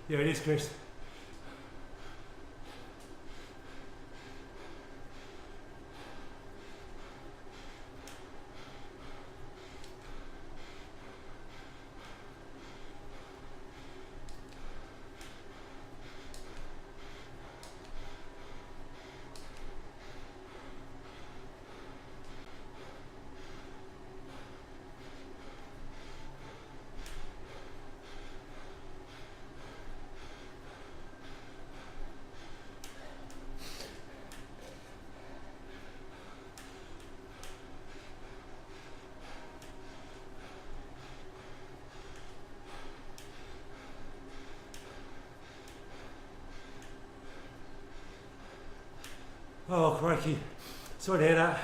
Yeah, it is, Chris. Oh, crikey. Sorry to hear that.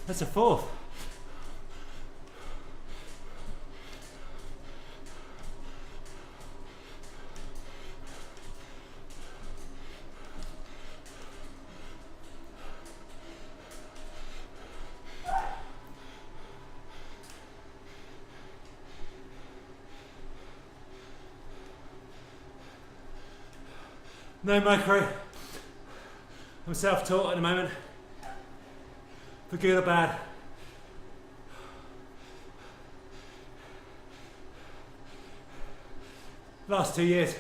That's a fourth. No micro. I'm self-taught at the moment. For good or bad. Last 2 years.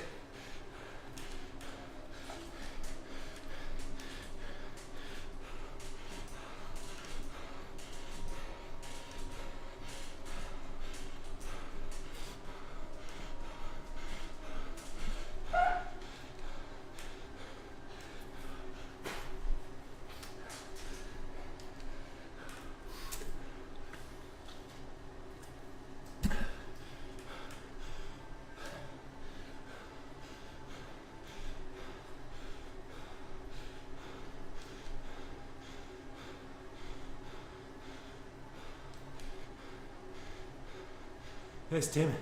There's Tim.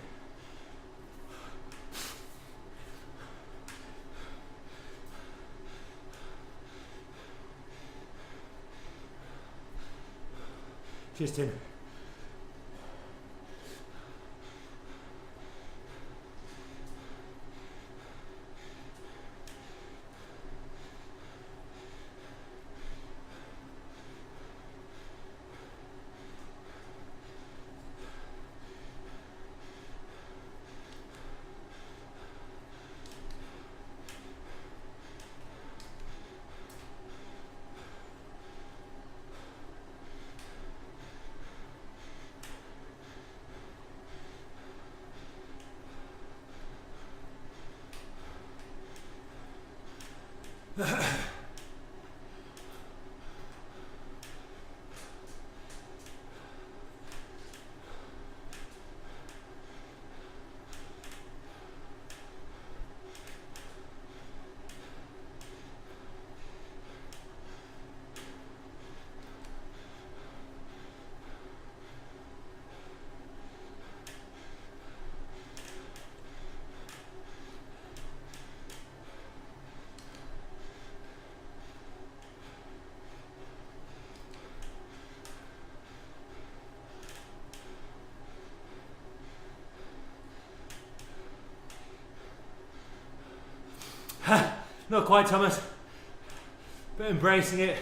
Cheers, Tim. Not quite, Thomas, but embracing it.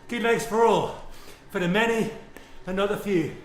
Good legs for all, for the many and not the few.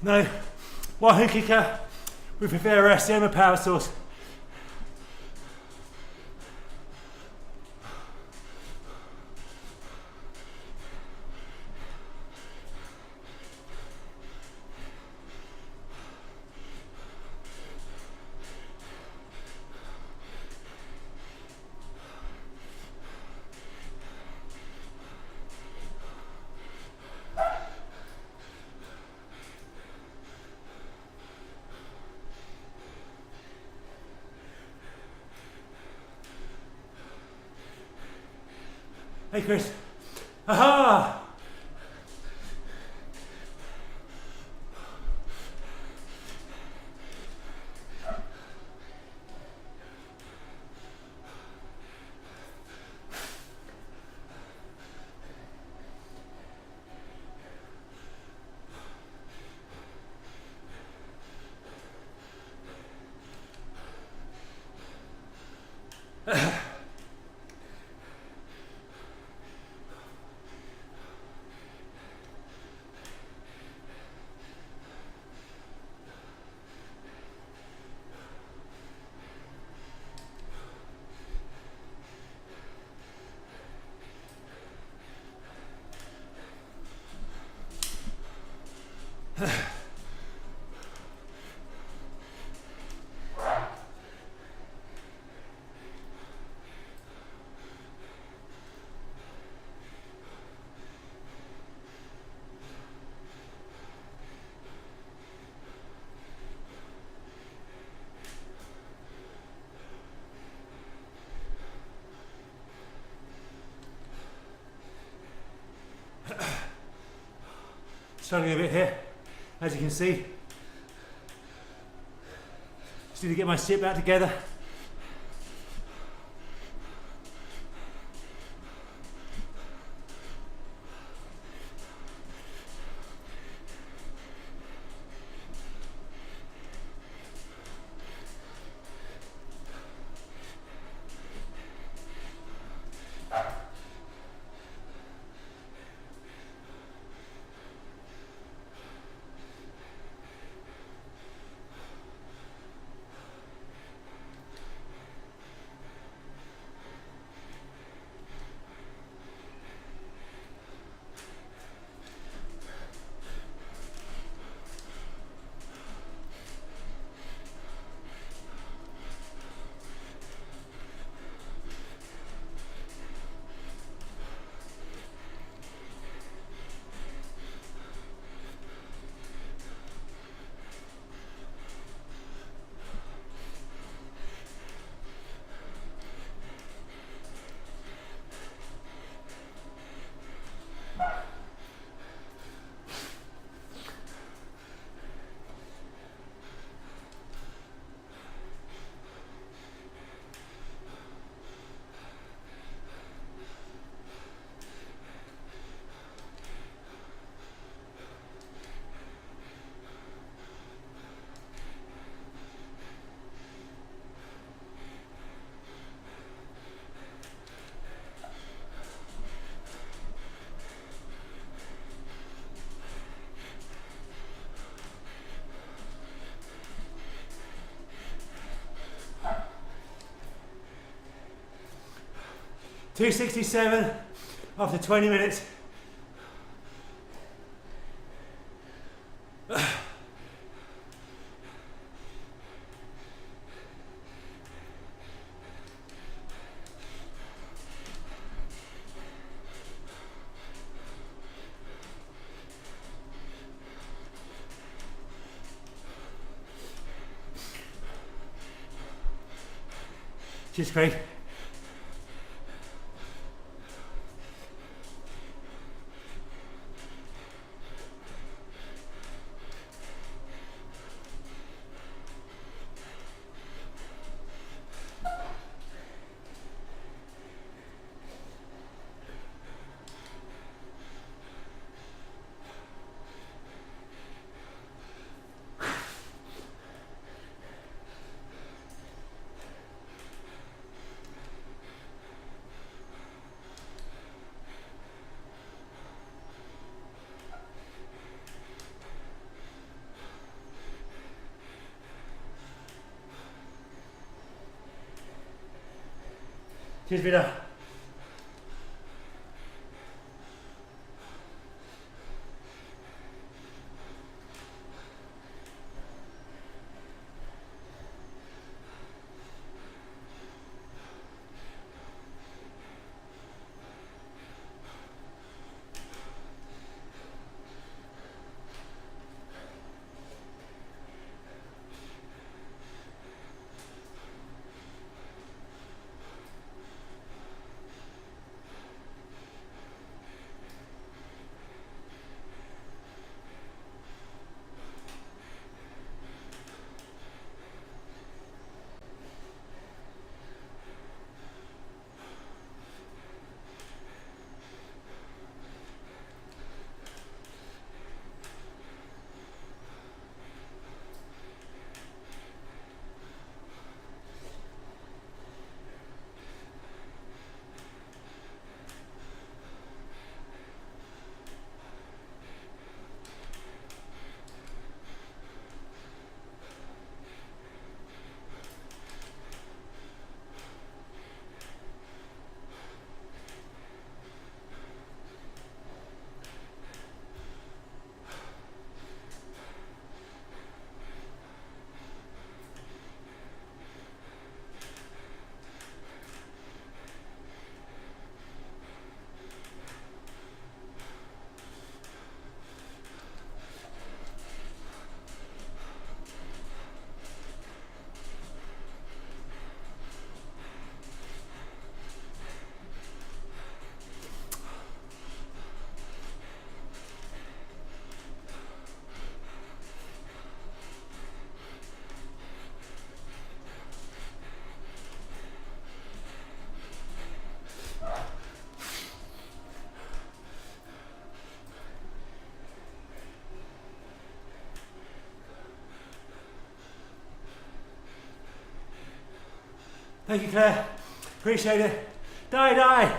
No, wahoo kicker with a fair SCM power source. Hey Chris. Aha! Struggling a bit here, as you can see. Just need to get my sit back together. $267 after 20 minutes. Cheers, Craig. Tschüss wieder. Thank you, Claire. Appreciate it. Die.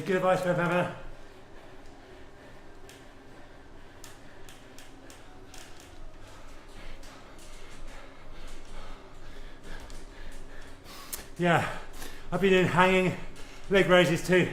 Good advice, Pepper. Yeah, I've been doing hanging leg raises too.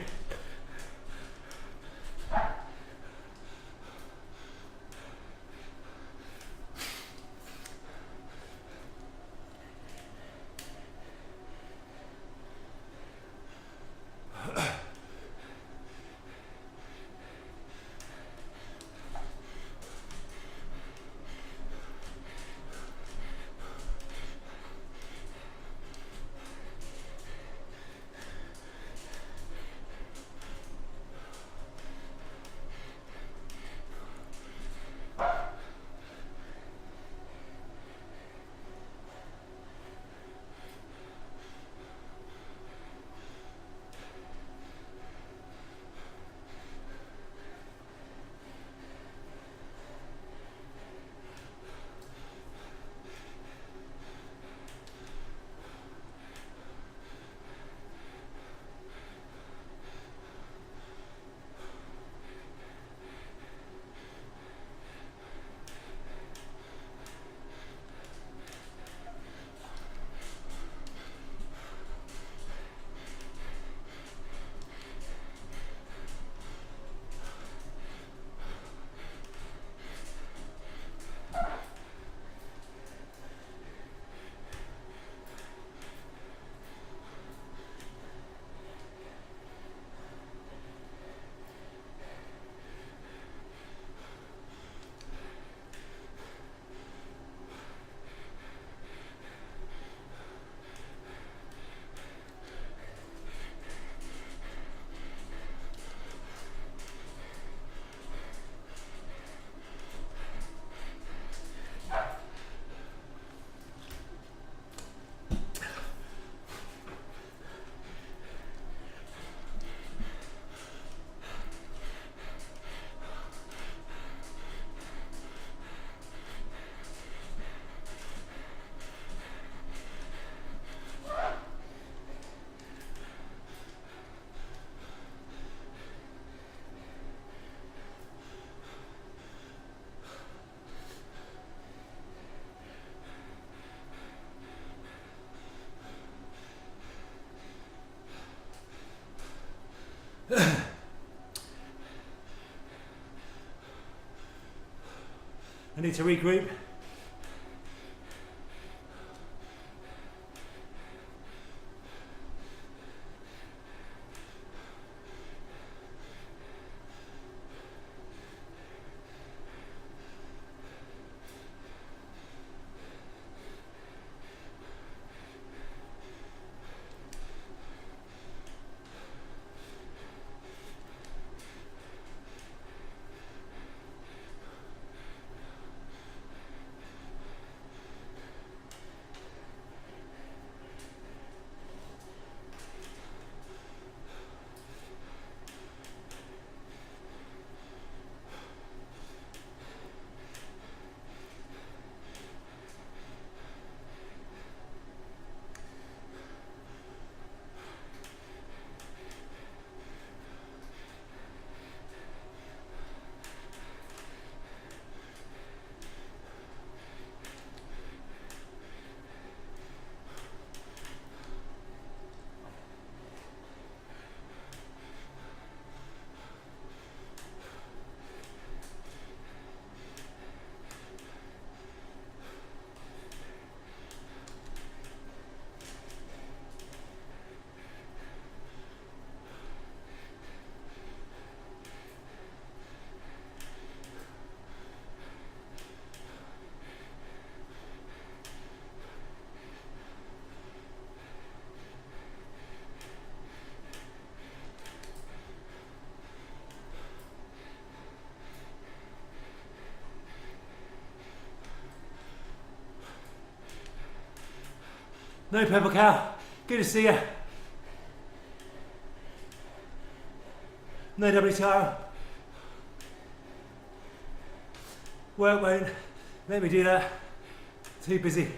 I need to regroup. No Purple Cow, good to see you. No W Tara. Work won't let me do that. Too busy.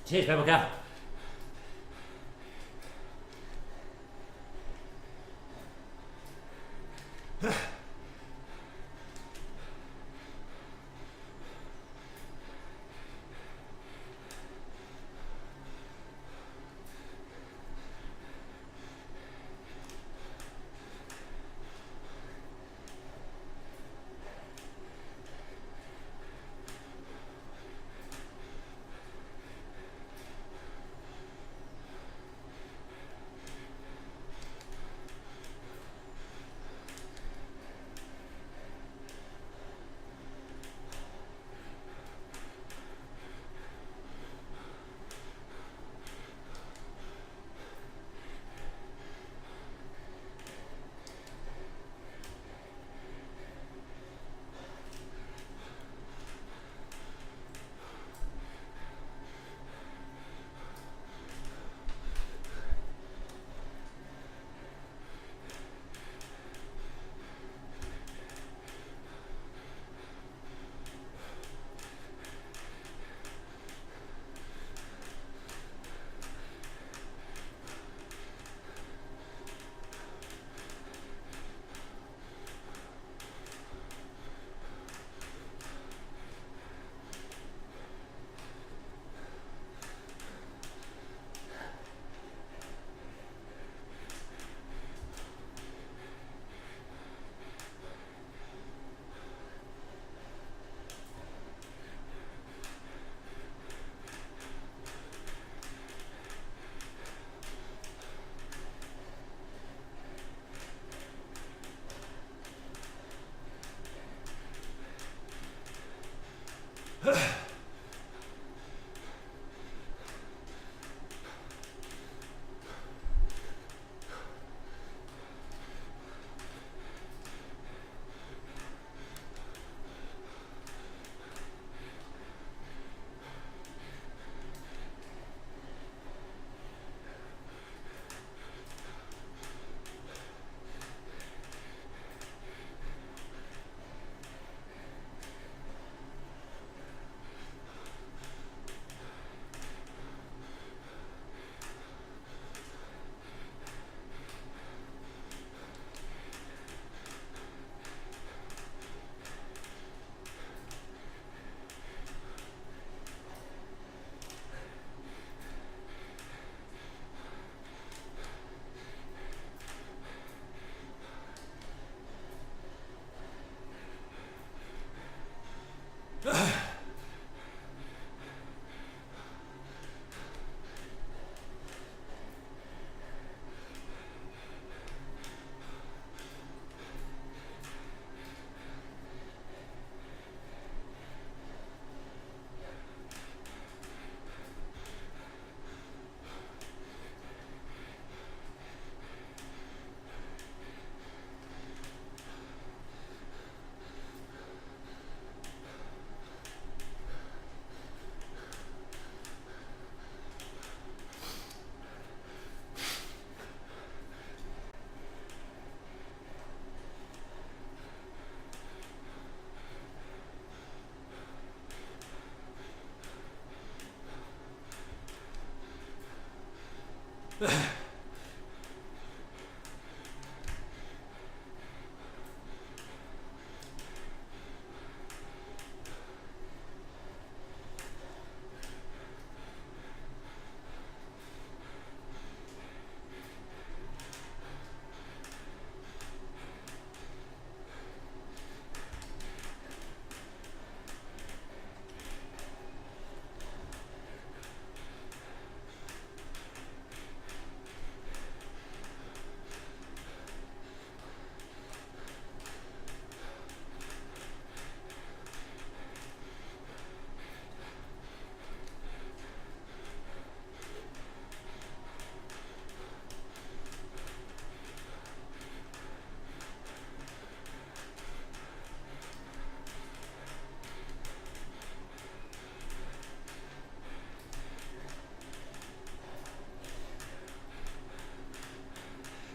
Cheers, Purple Cow.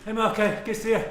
Hey Marco, good to see you.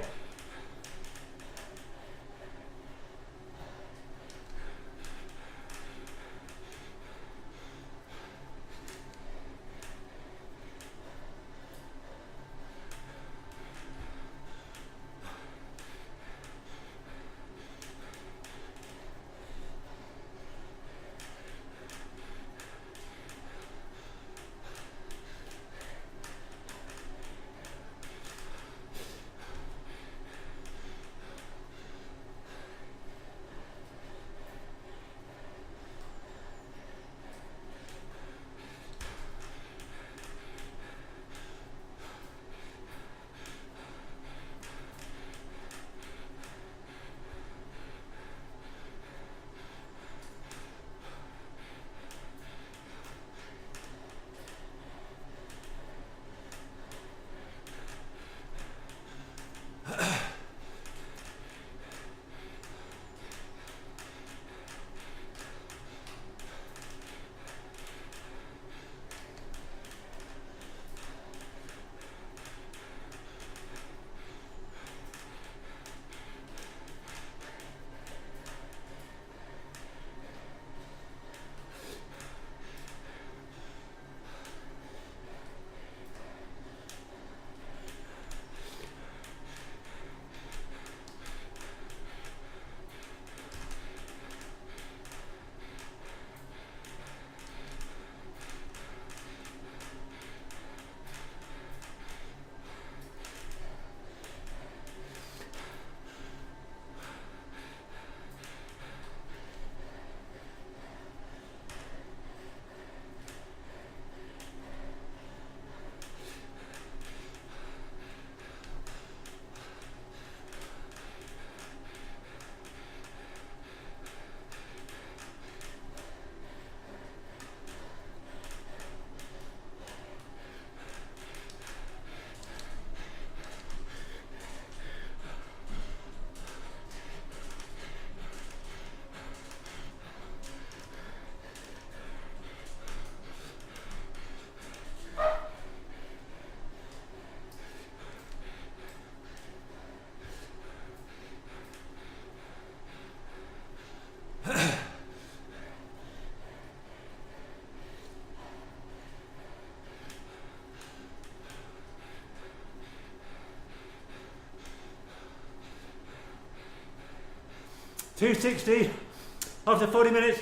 $260 after 40 minutes.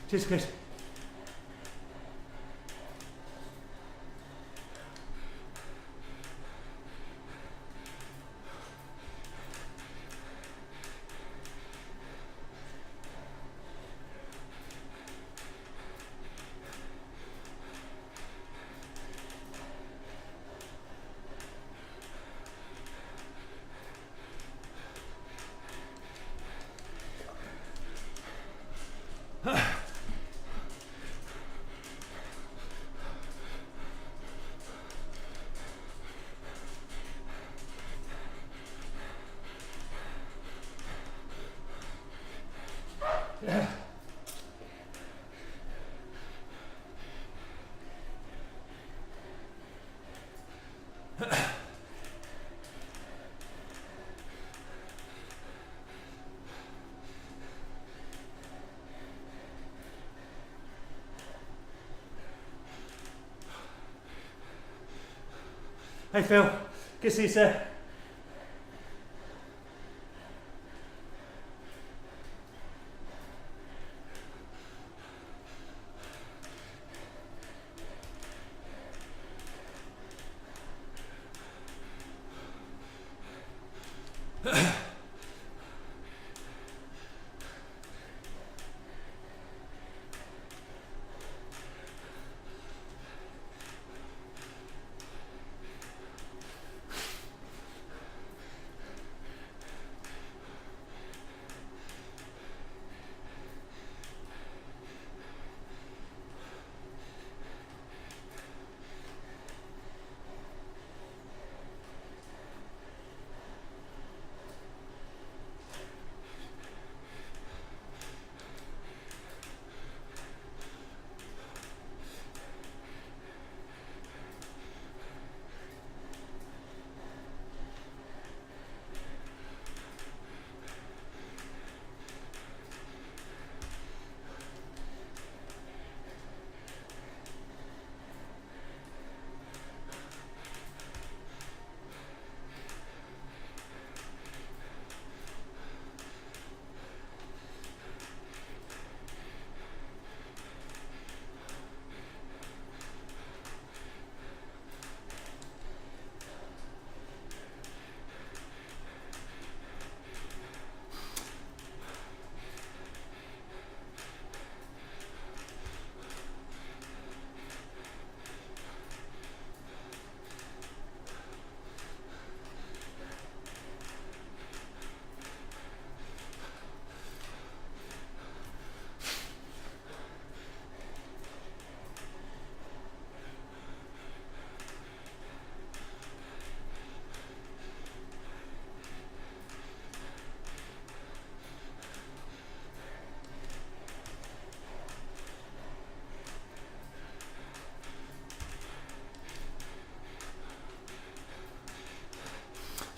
Just good. Yeah. Hey Phil, good to see you, sir.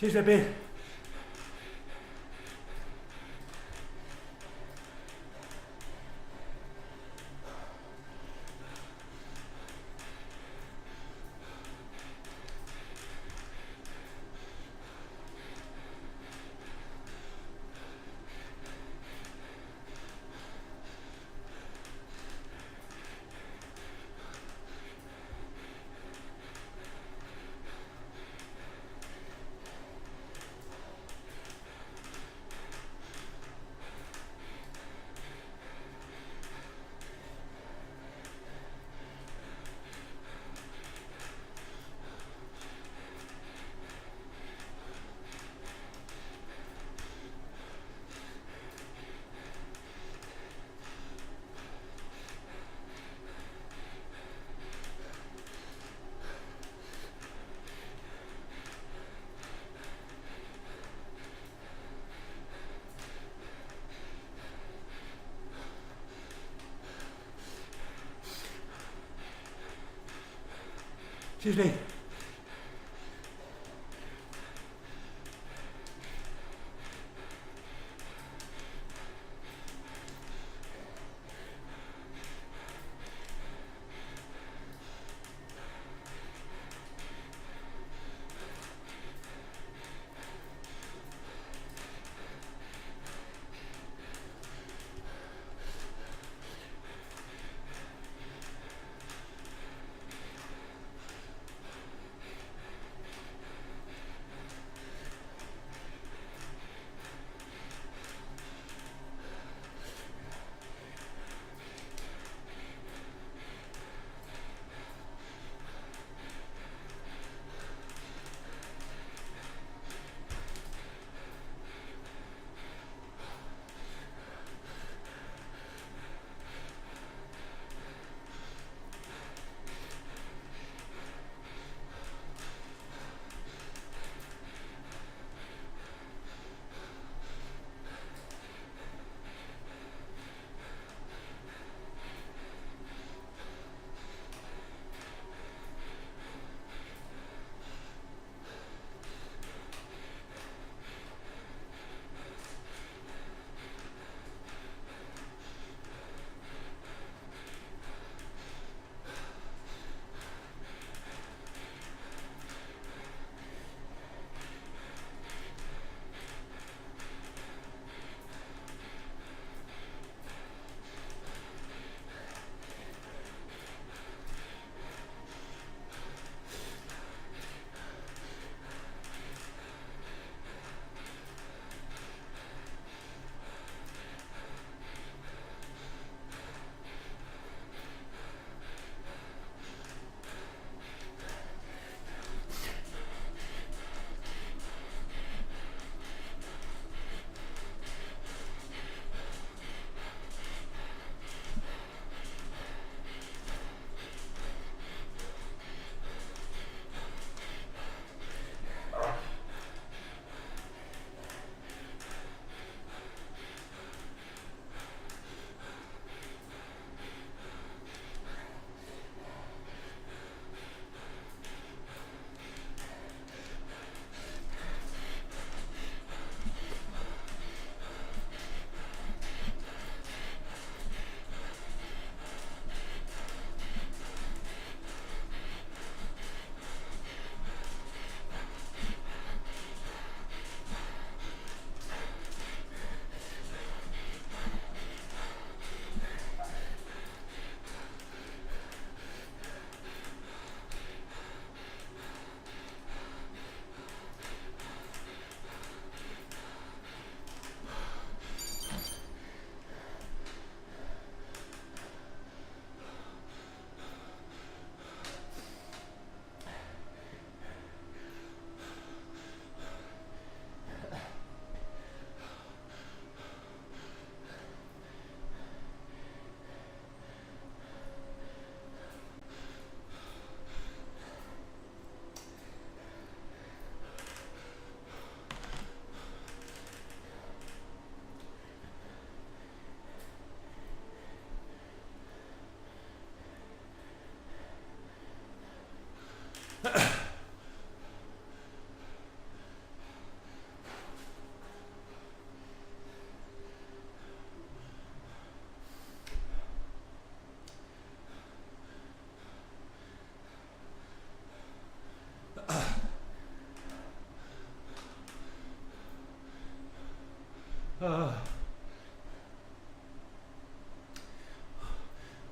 Cheers, baby. Excuse me.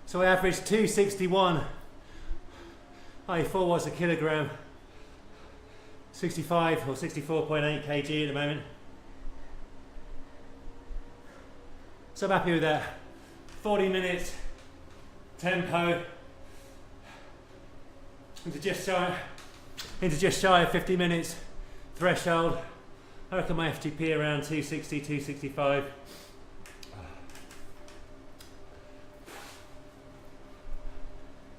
So I averaged 261, i.e. 4 watts a kilogram, 65 or 64.8 kg at the moment. So I'm happy with that. 40 minutes tempo into just shy of 50 minutes threshold. I reckon my FTP around 260, 265.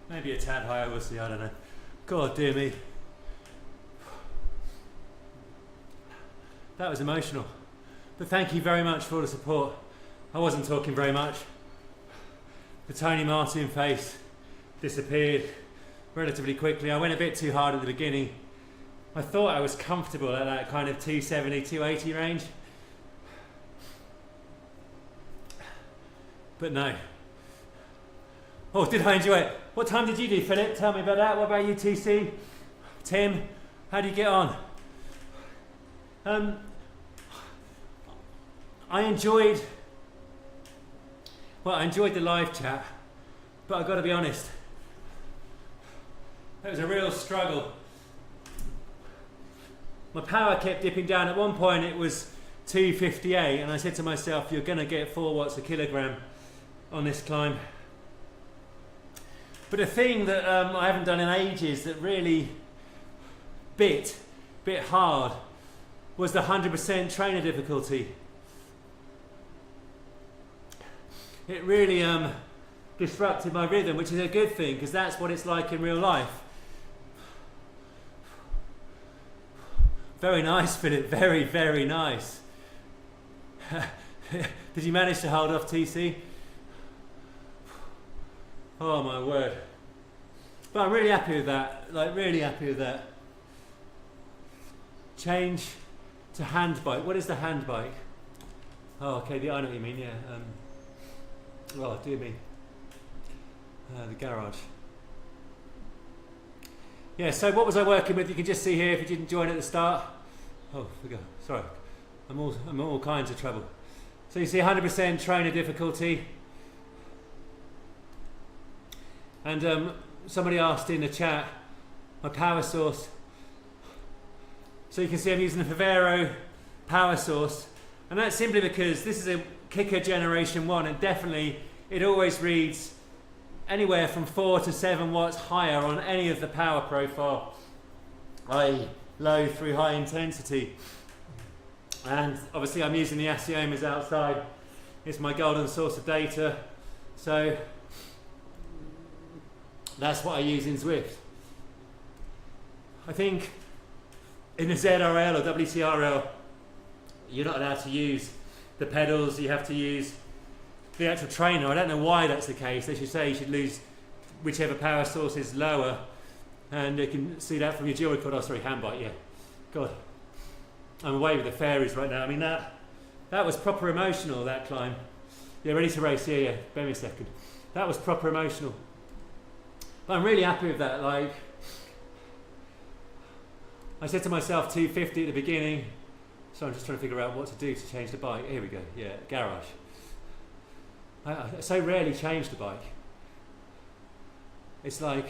Maybe a tad higher, we'll see, I don't know. God dear me. That was emotional. But thank you very much for all the support. I wasn't talking very much. The Tony Martin face disappeared relatively quickly. I went a bit too hard at the beginning. I thought I was comfortable at that kind of 270, 280 range. But no. Oh, did I enjoy it? What time did you do, Philip? Tell me about that. What about you, TC? Tim, how do you get on? I enjoyed the live chat, but I've got to be honest, it was a real struggle. My power kept dipping down. At one point it was 258 and I said to myself, you're going to get 4 watts a kilogram on this climb. But a thing that I haven't done in ages that really bit hard was the 100% trainer difficulty. It really disrupted my rhythm, which is a good thing because that's what it's like in real life. Very nice, Philip. Very, very nice. Did you manage to hold off, TC? Oh my word. But I'm really happy with that. Like, really happy with that. Change to hand bike. What is the hand bike? Oh, okay. I know what you mean. Yeah. Oh, dear me. The garage. Yeah. So what was I working with? You can just see here if you didn't join at the start. Oh, forgot. Sorry. I'm all kinds of trouble. So you see 100% trainer difficulty. And somebody asked in the chat my power source. So you can see I'm using the Favero power source, and that's simply because this is a Kicker Generation 1, and definitely it always reads anywhere from 4 to 7 watts higher on any of the power profile, i.e. low through high intensity. And obviously I'm using the Asiomas outside. It's my golden source of data. So that's what I use in Zwift. I think in the ZRL or WTRL, you're not allowed to use the pedals, you have to use the actual trainer. I don't know why that's the case. They should say you should lose whichever power source is lower, and you can see that from your dual record. Oh, sorry, hand bike, yeah. God, I'm away with the fairies right now. I mean, that was proper emotional, that climb. Yeah, ready to race, yeah, bear me a second. That was proper emotional. But I'm really happy with that. Like, I said to myself 250 at the beginning, so I'm just trying to figure out what to do to change the bike. Here we go, yeah, garage. I so rarely change the bike. It's like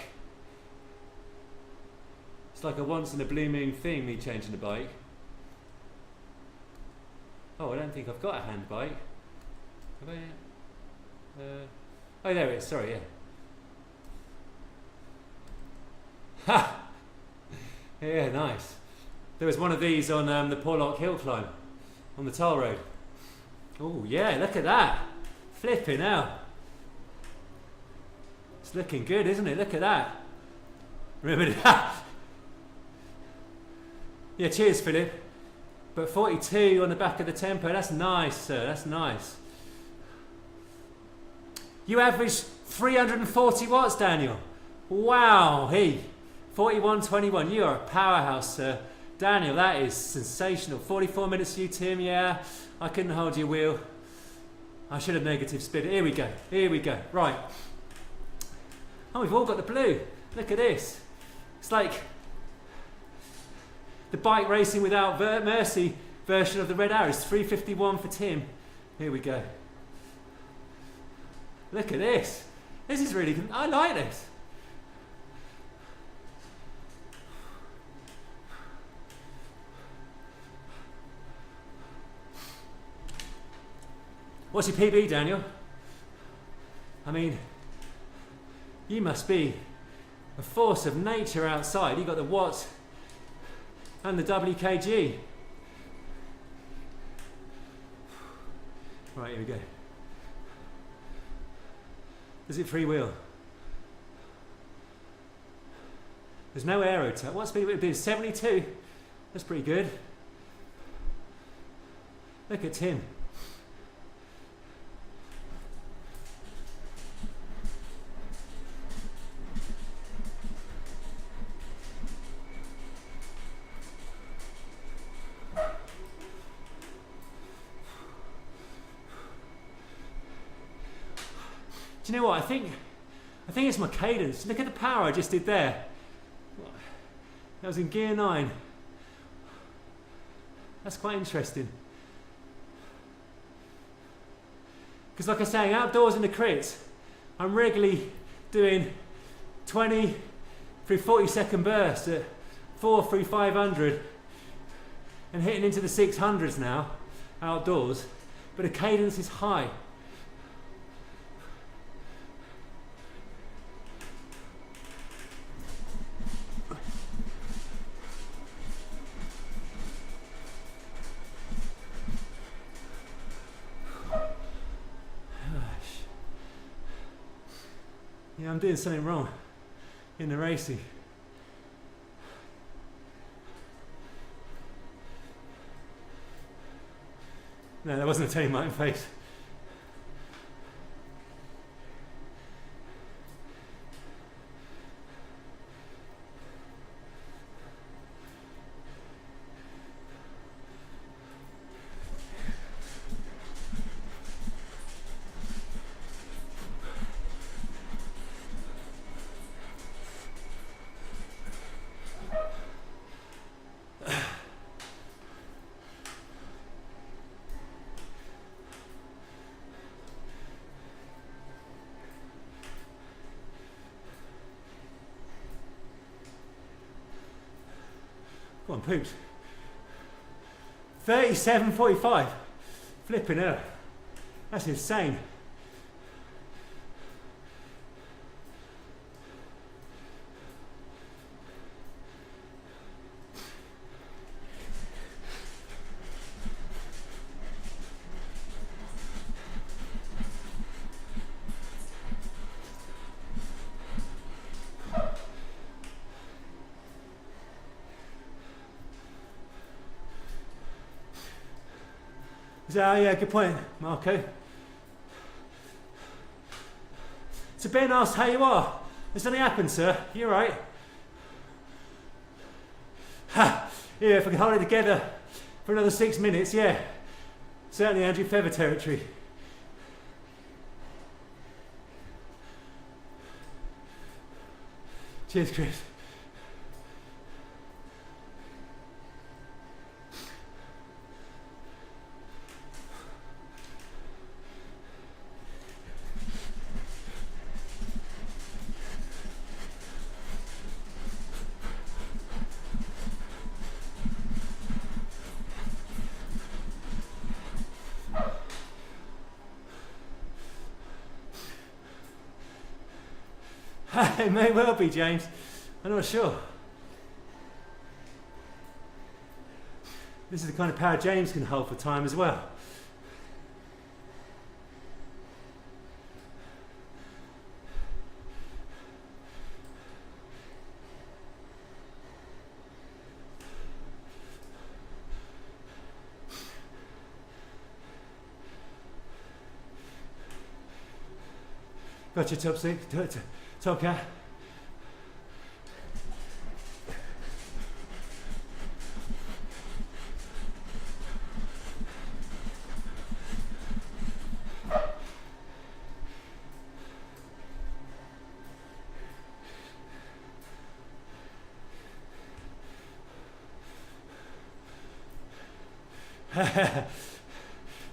a once in a blue moon thing, me changing the bike. Oh, I don't think I've got a hand bike. Have I? Oh, there it is, sorry, yeah. Ha! Yeah, nice. There was one of these on the Porlock Hill climb, on the toll road. Oh yeah, look at that. Flipping out. It's looking good, isn't it? Look at that. Remember that? Yeah, cheers, Philip. But 42 on the back of the tempo, that's nice, sir, that's nice. You averaged 340 watts, Daniel. Wow, hey. 41.21, you are a powerhouse, sir. Daniel, that is sensational. 44 minutes for you, Tim, yeah. I couldn't hold your wheel. I should have negative spin. Here we go, here we go. Right. Oh, we've all got the blue. Look at this. It's like the bike racing without mercy version of the red arrows. 351 for Tim. Here we go. Look at this. This is really good. I like this. What's your PB, Daniel? I mean, you must be a force of nature outside. You got the watts and the WKG. Right, here we go. Does it freewheel? There's no aero tap. What speed would it be? 72? That's pretty good. Look at Tim. Do you know what? I think it's my cadence. Look at the power I just did there. That was in gear 9. That's quite interesting. Because like I was saying, outdoors in the crits, I'm regularly doing 20 through 40 second bursts at 4 through 500 and hitting into the 600s now, outdoors. But the cadence is high. Yeah, I'm doing something wrong in the racing. No, that wasn't a Tony Martin face. Go on, Poops. 37.45. Flipping hell. That's insane. Oh yeah, good point, Marco. So Ben asked how you are. Has something happened, sir? You alright? Ha! Yeah, if I can hold it together for another 6 minutes, yeah. Certainly Andrew Feather territory. Cheers, Chris. It may well be, James. I'm not sure. This is the kind of power James can hold for time as well. Got your top six, top cat.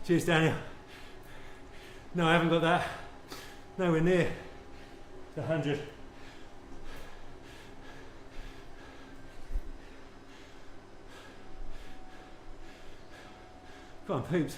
Cheers, Daniel. No, I haven't got that. Nowhere near. the 100. Come on, poops.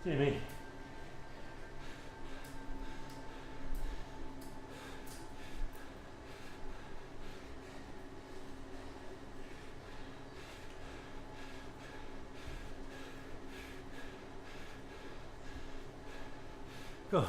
Dear me. Go.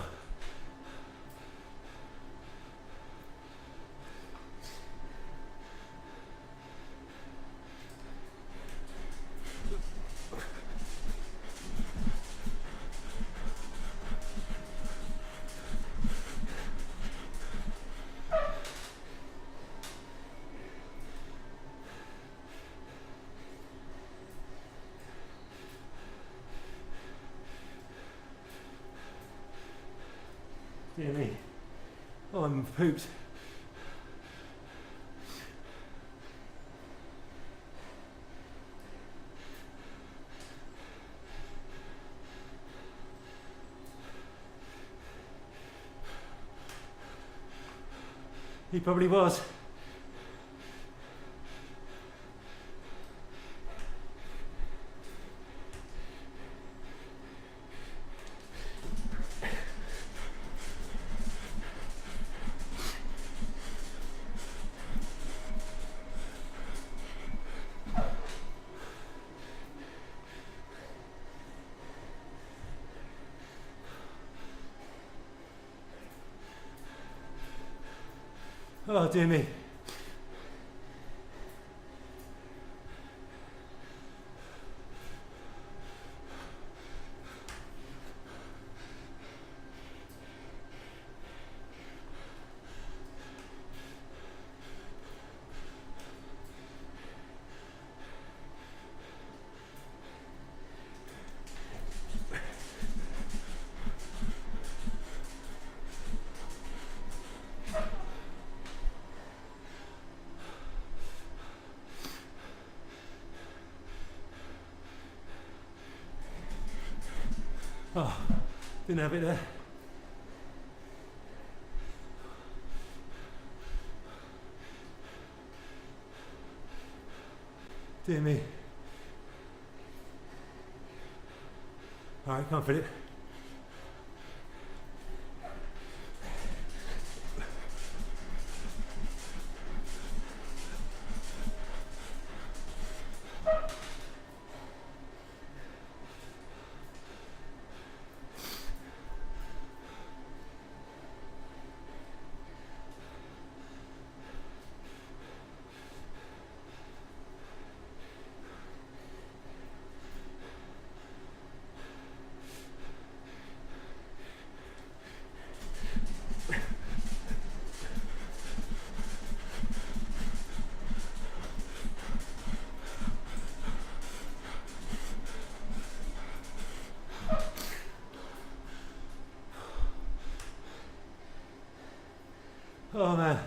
Dear me. Oh, I'm pooped. He probably was. Oh, dear me. Oh, didn't have it there. Dear me. All right, can't fit it. Oh man.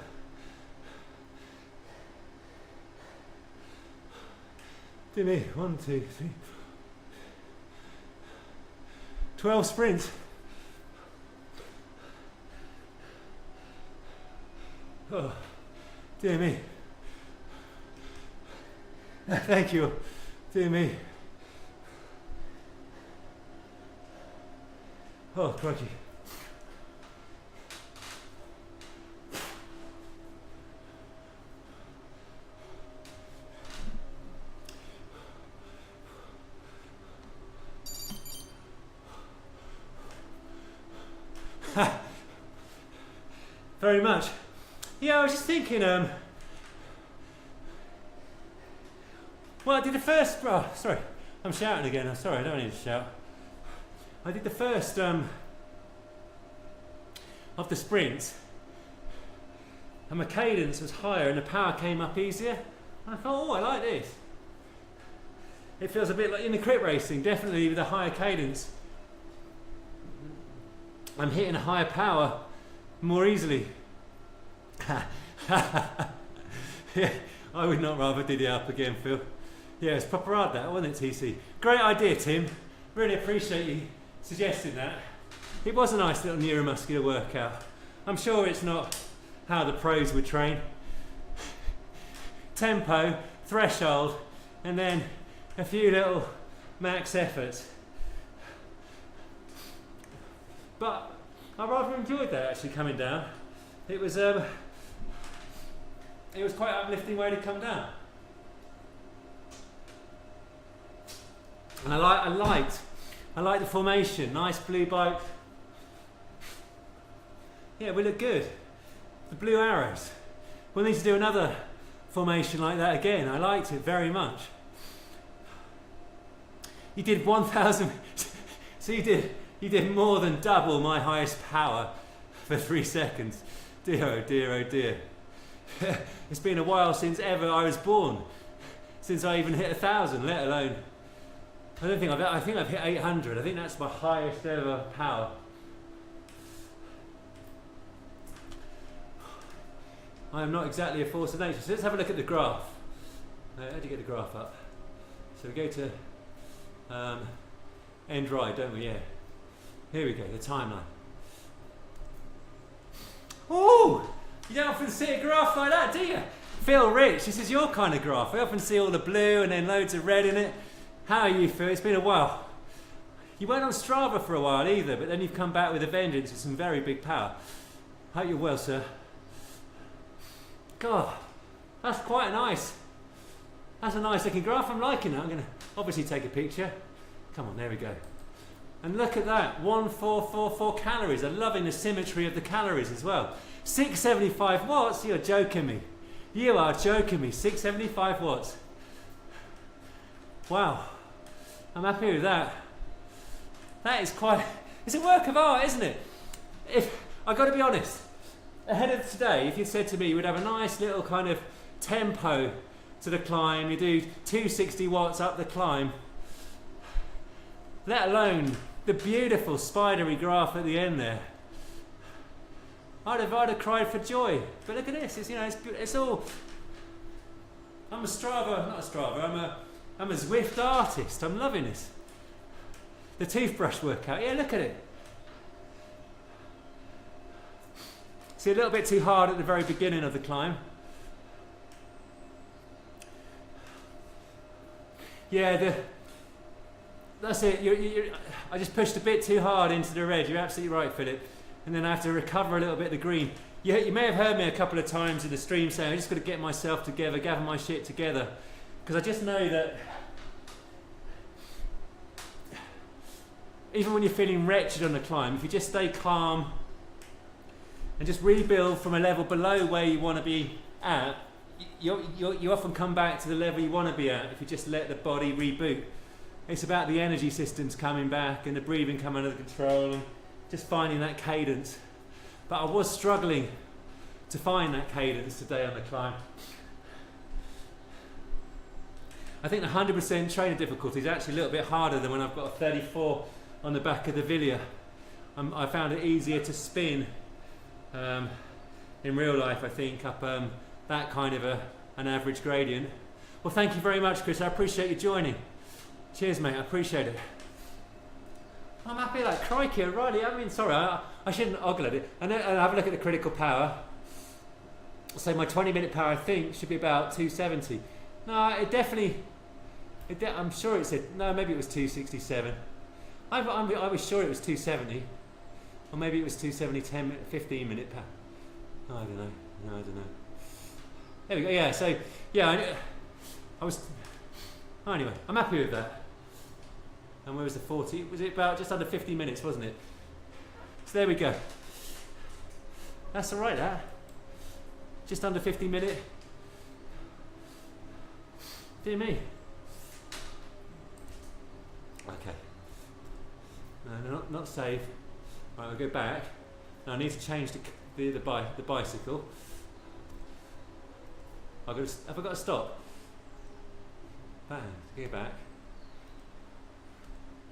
Dear me, 1, 2, 3, 12 sprints. Oh, dear me. Thank you. Dear me. Oh, crikey. Very much. Yeah, I was just thinking, well, I did the first, oh, sorry, I'm shouting again, I'm sorry, I don't need to shout. I did the first of the sprints, and my cadence was higher and the power came up easier. And I thought, oh, I like this. it feels a bit like in the crit racing, definitely with a higher cadence. I'm hitting a higher power more easily. Yeah, I would not rather do the up again, Phil. Yeah, it's proper hard that, wasn't it, TC? Great idea, Tim. Really appreciate you suggesting that. It was a nice little neuromuscular workout. I'm sure it's not how the pros would train. Tempo, threshold, and then a few little max efforts. But I rather enjoyed that actually coming down. It was quite an uplifting way to come down. And I like the formation, nice blue bike. Yeah, we look good. The blue arrows. We'll need to do another formation like that again. I liked it very much. You did 1,000, so you did more than double my highest power for 3 seconds. Dear, oh dear, oh dear. It's been a while since ever I was born, since I even hit 1,000, let alone, I think I've hit 800. I think that's my highest ever power. I am not exactly a force of nature. So let's have a look at the graph. How do you get the graph up? So we go to end right, don't we? Yeah. Here we go, the timeline. Oh! You don't often see a graph like that, do you? Phil Rich, this is your kind of graph. We often see all the blue and then loads of red in it. How are you, Phil? It's been a while. You weren't on Strava for a while either, but then you've come back with a vengeance with some very big power. Hope you're well, sir. God, that's quite nice. That's a nice looking graph. I'm liking it. I'm going to obviously take a picture. Come on, there we go. And look at that, 1444 calories. I'm loving the symmetry of the calories as well. 675 watts, you're joking me. You are joking me, 675 watts. Wow, I'm happy with that. That is quite, it's a work of art, isn't it? I've got to be honest, ahead of today, if you said to me you would have a nice little kind of tempo to the climb, you do 260 watts up the climb, let alone the beautiful spidery graph at the end there. I'd have cried for joy. But look at this. It's all. I'm a Zwift artist. I'm loving this. The toothbrush workout. Yeah, look at it. See, a little bit too hard at the very beginning of the climb. Yeah, that's it. I just pushed a bit too hard into the red. You're absolutely right, Philip. And then I have to recover a little bit of the green. You may have heard me a couple of times in the stream saying, I just got to get myself together, gather my shit together. Because I just know that even when you're feeling wretched on the climb, if you just stay calm and just rebuild from a level below where you want to be at, you often come back to the level you want to be at if you just let the body reboot. It's about the energy systems coming back and the breathing coming under control and just finding that cadence. But I was struggling to find that cadence today on the climb. I think the 100% trainer difficulty is actually a little bit harder than when I've got a 34 on the back of the Villia. I found it easier to spin in real life, I think, up that kind of an average gradient. Well, thank you very much, Chris. I appreciate you joining. Cheers, mate. I appreciate it. I'm happy like crikey, O'Reilly. I mean, sorry, I shouldn't ogle at it. And then have a look at the critical power. So my 20-minute power, I think, should be about 270. No, it definitely. I'm sure it said no. Maybe it was 267. I was sure it was 270, or maybe it was 270. 15-minute power. No, I don't know. No, I don't know. There we go. Yeah. So yeah, I was. Oh, anyway, I'm happy with that. And where was the 40? Was it about just under 50 minutes, wasn't it? So there we go. That's all right, that. Just under 50 minute. Dear me. Okay. No, not save. Right, I'll go back. Now I need to change the bicycle. Have I got to stop? Bang, go back.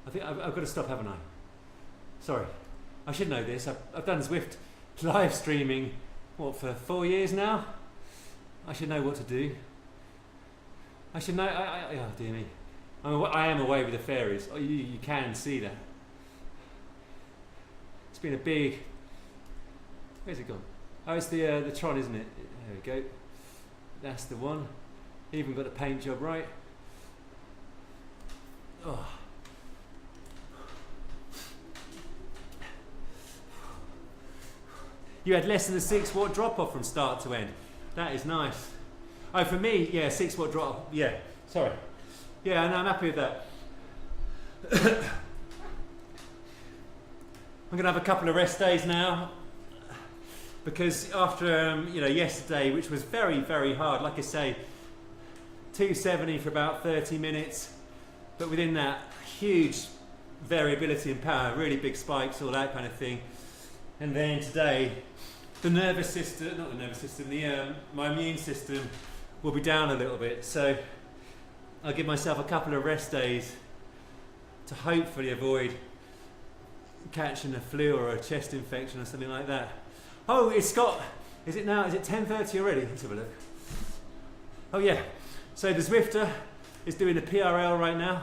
I think I've got to stop, haven't I? Sorry, I should know this. I've done Zwift live streaming, what, for 4 years now? I should know what to do. I should know, oh dear me. I am away with the fairies. Oh, you can see that. It's been a big, where's it gone? Oh, it's the Tron, isn't it? There we go. That's the one. Even got the paint job right. Oh. You had less than a 6 watt drop off from start to end. That is nice. Oh, for me, yeah, 6 watt drop off. Yeah, sorry. Yeah, no, I'm happy with that. I'm going to have a couple of rest days now, because after yesterday, which was very, very hard, like I say, 270 for about 30 minutes, but within that, huge variability in power, really big spikes, all that kind of thing. And then today, my immune system will be down a little bit, so I'll give myself a couple of rest days to hopefully avoid catching a flu or a chest infection or something like that. Oh, is it 10:30 already? Let's have a look. Oh yeah, so the Zwifter is doing the PRL right now,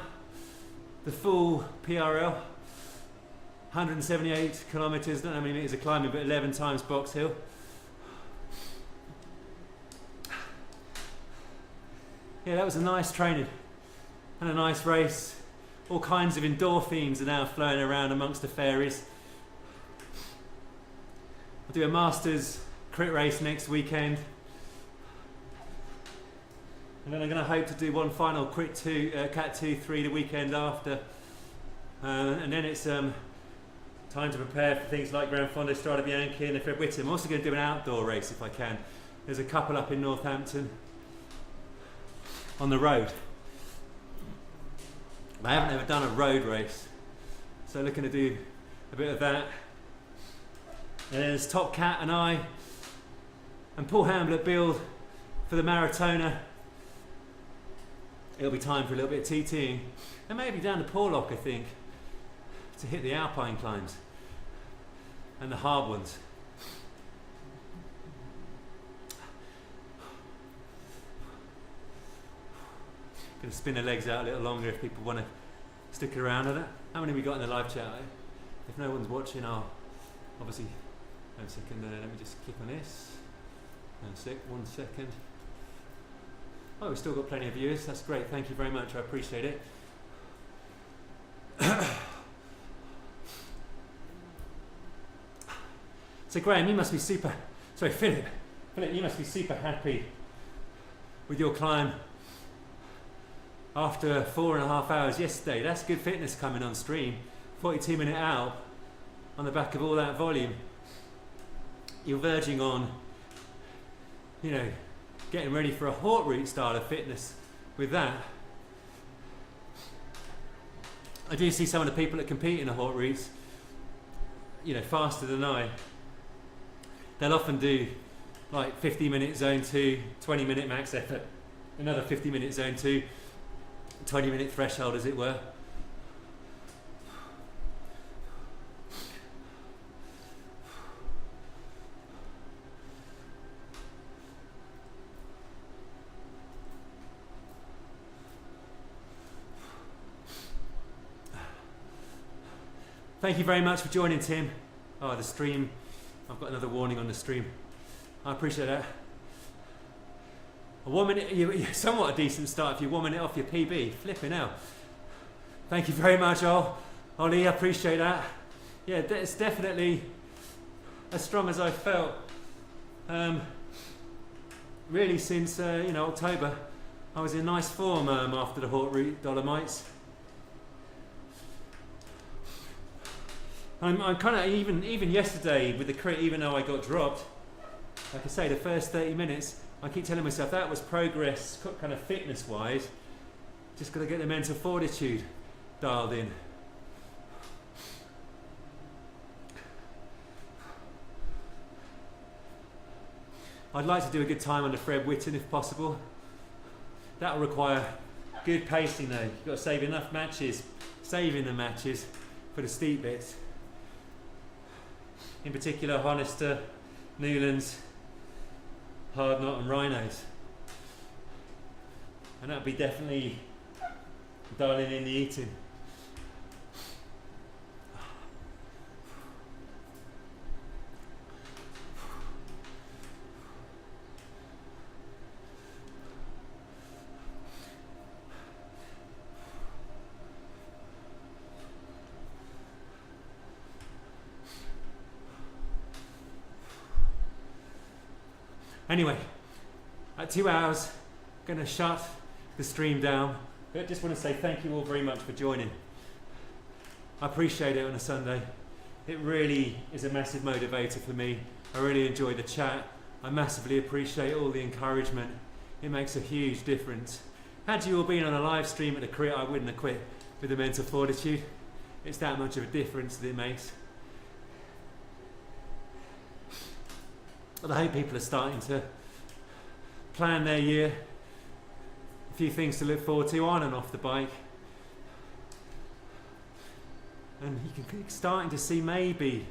the full PRL, 178 kilometers, don't know how many meters of climbing, but 11 times Box Hill. Yeah, that was a nice training and a nice race. All kinds of endorphins are now flowing around amongst the fairies. I'll do a Masters crit race next weekend. And then I'm going to hope to do one final crit Cat 2-3 the weekend after. And then it's time to prepare for things like Gran Fondo, Strada Bianchi and the Fred Whittam. I'm also going to do an outdoor race if I can. There's a couple up in Northampton on the road. I haven't ever done a road race, so looking to do a bit of that. And then there's Top Cat and I and Paul Hambler build for the Maratona. It'll be time for a little bit of TTing and maybe down to Porlock, I think, to hit the alpine climbs and the hard ones. Going to spin the legs out a little longer if people want to stick around with it. How many have we got in the live chat? If no one's watching, I'll obviously, let me just click on this. 1 second. Oh, we've still got plenty of viewers. That's great. Thank you very much. I appreciate it. So Graham, you must be Philip, you must be super happy with your climb after 4.5 hours yesterday. That's good fitness coming on stream. 42-minute out on the back of all that volume. You're verging on, getting ready for a Haute route style of fitness with that. I do see some of the people that compete in the Haute routes, faster than I. They'll often do like 50-minute zone 2, 20-minute max effort, another 50-minute zone 2, 20-minute threshold, as it were. Thank you very much for joining, Tim. Oh, the stream. I've got another warning on the stream. I appreciate that. A 1 minute, somewhat a decent start if you're 1 minute off your PB. Flipping hell. Thank you very much, Ollie. I appreciate that. Yeah, it's definitely as strong as I felt. Really since October. I was in nice form after the Haute route Dolomites. I'm kind of even yesterday with the crit, even though I got dropped. Like I say, the first 30 minutes. I keep telling myself that was progress, kind of fitness-wise. Just got to get the mental fortitude dialed in. I'd like to do a good time on the Fred Whittam if possible. That will require Good pacing though. You've got to save enough matches, saving the matches for the steep bits. In particular, Honister, Newlands, Hard Knot and Rhinos. And that'll be definitely dialing in the eating. Anyway, at 2 hours, I'm going to shut the stream down. But I just want to say thank you all very much for joining. I appreciate it on a Sunday. It really is a massive motivator for me. I really enjoy the chat. I massively appreciate all the encouragement. It makes a huge difference. Had you all been on a live stream at the crit, I wouldn't have quit with the mental fortitude. It's that much of a difference that it makes. But I hope people are starting to plan their year. A few things to look forward to on and off the bike. And you can starting to see maybe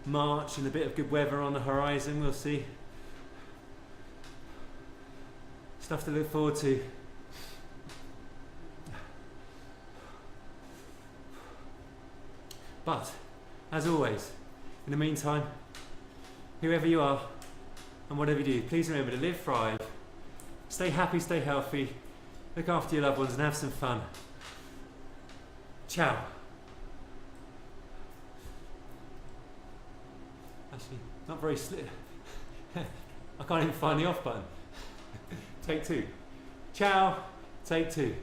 March and a bit of good weather on the horizon, we'll see. Stuff to look forward to. But, as always, in the meantime, whoever you are and whatever you do, please remember to live, thrive, stay happy, stay healthy, look after your loved ones and have some fun. Ciao. Actually, not very slick. I can't even find the off button. Take two. Ciao. Take two.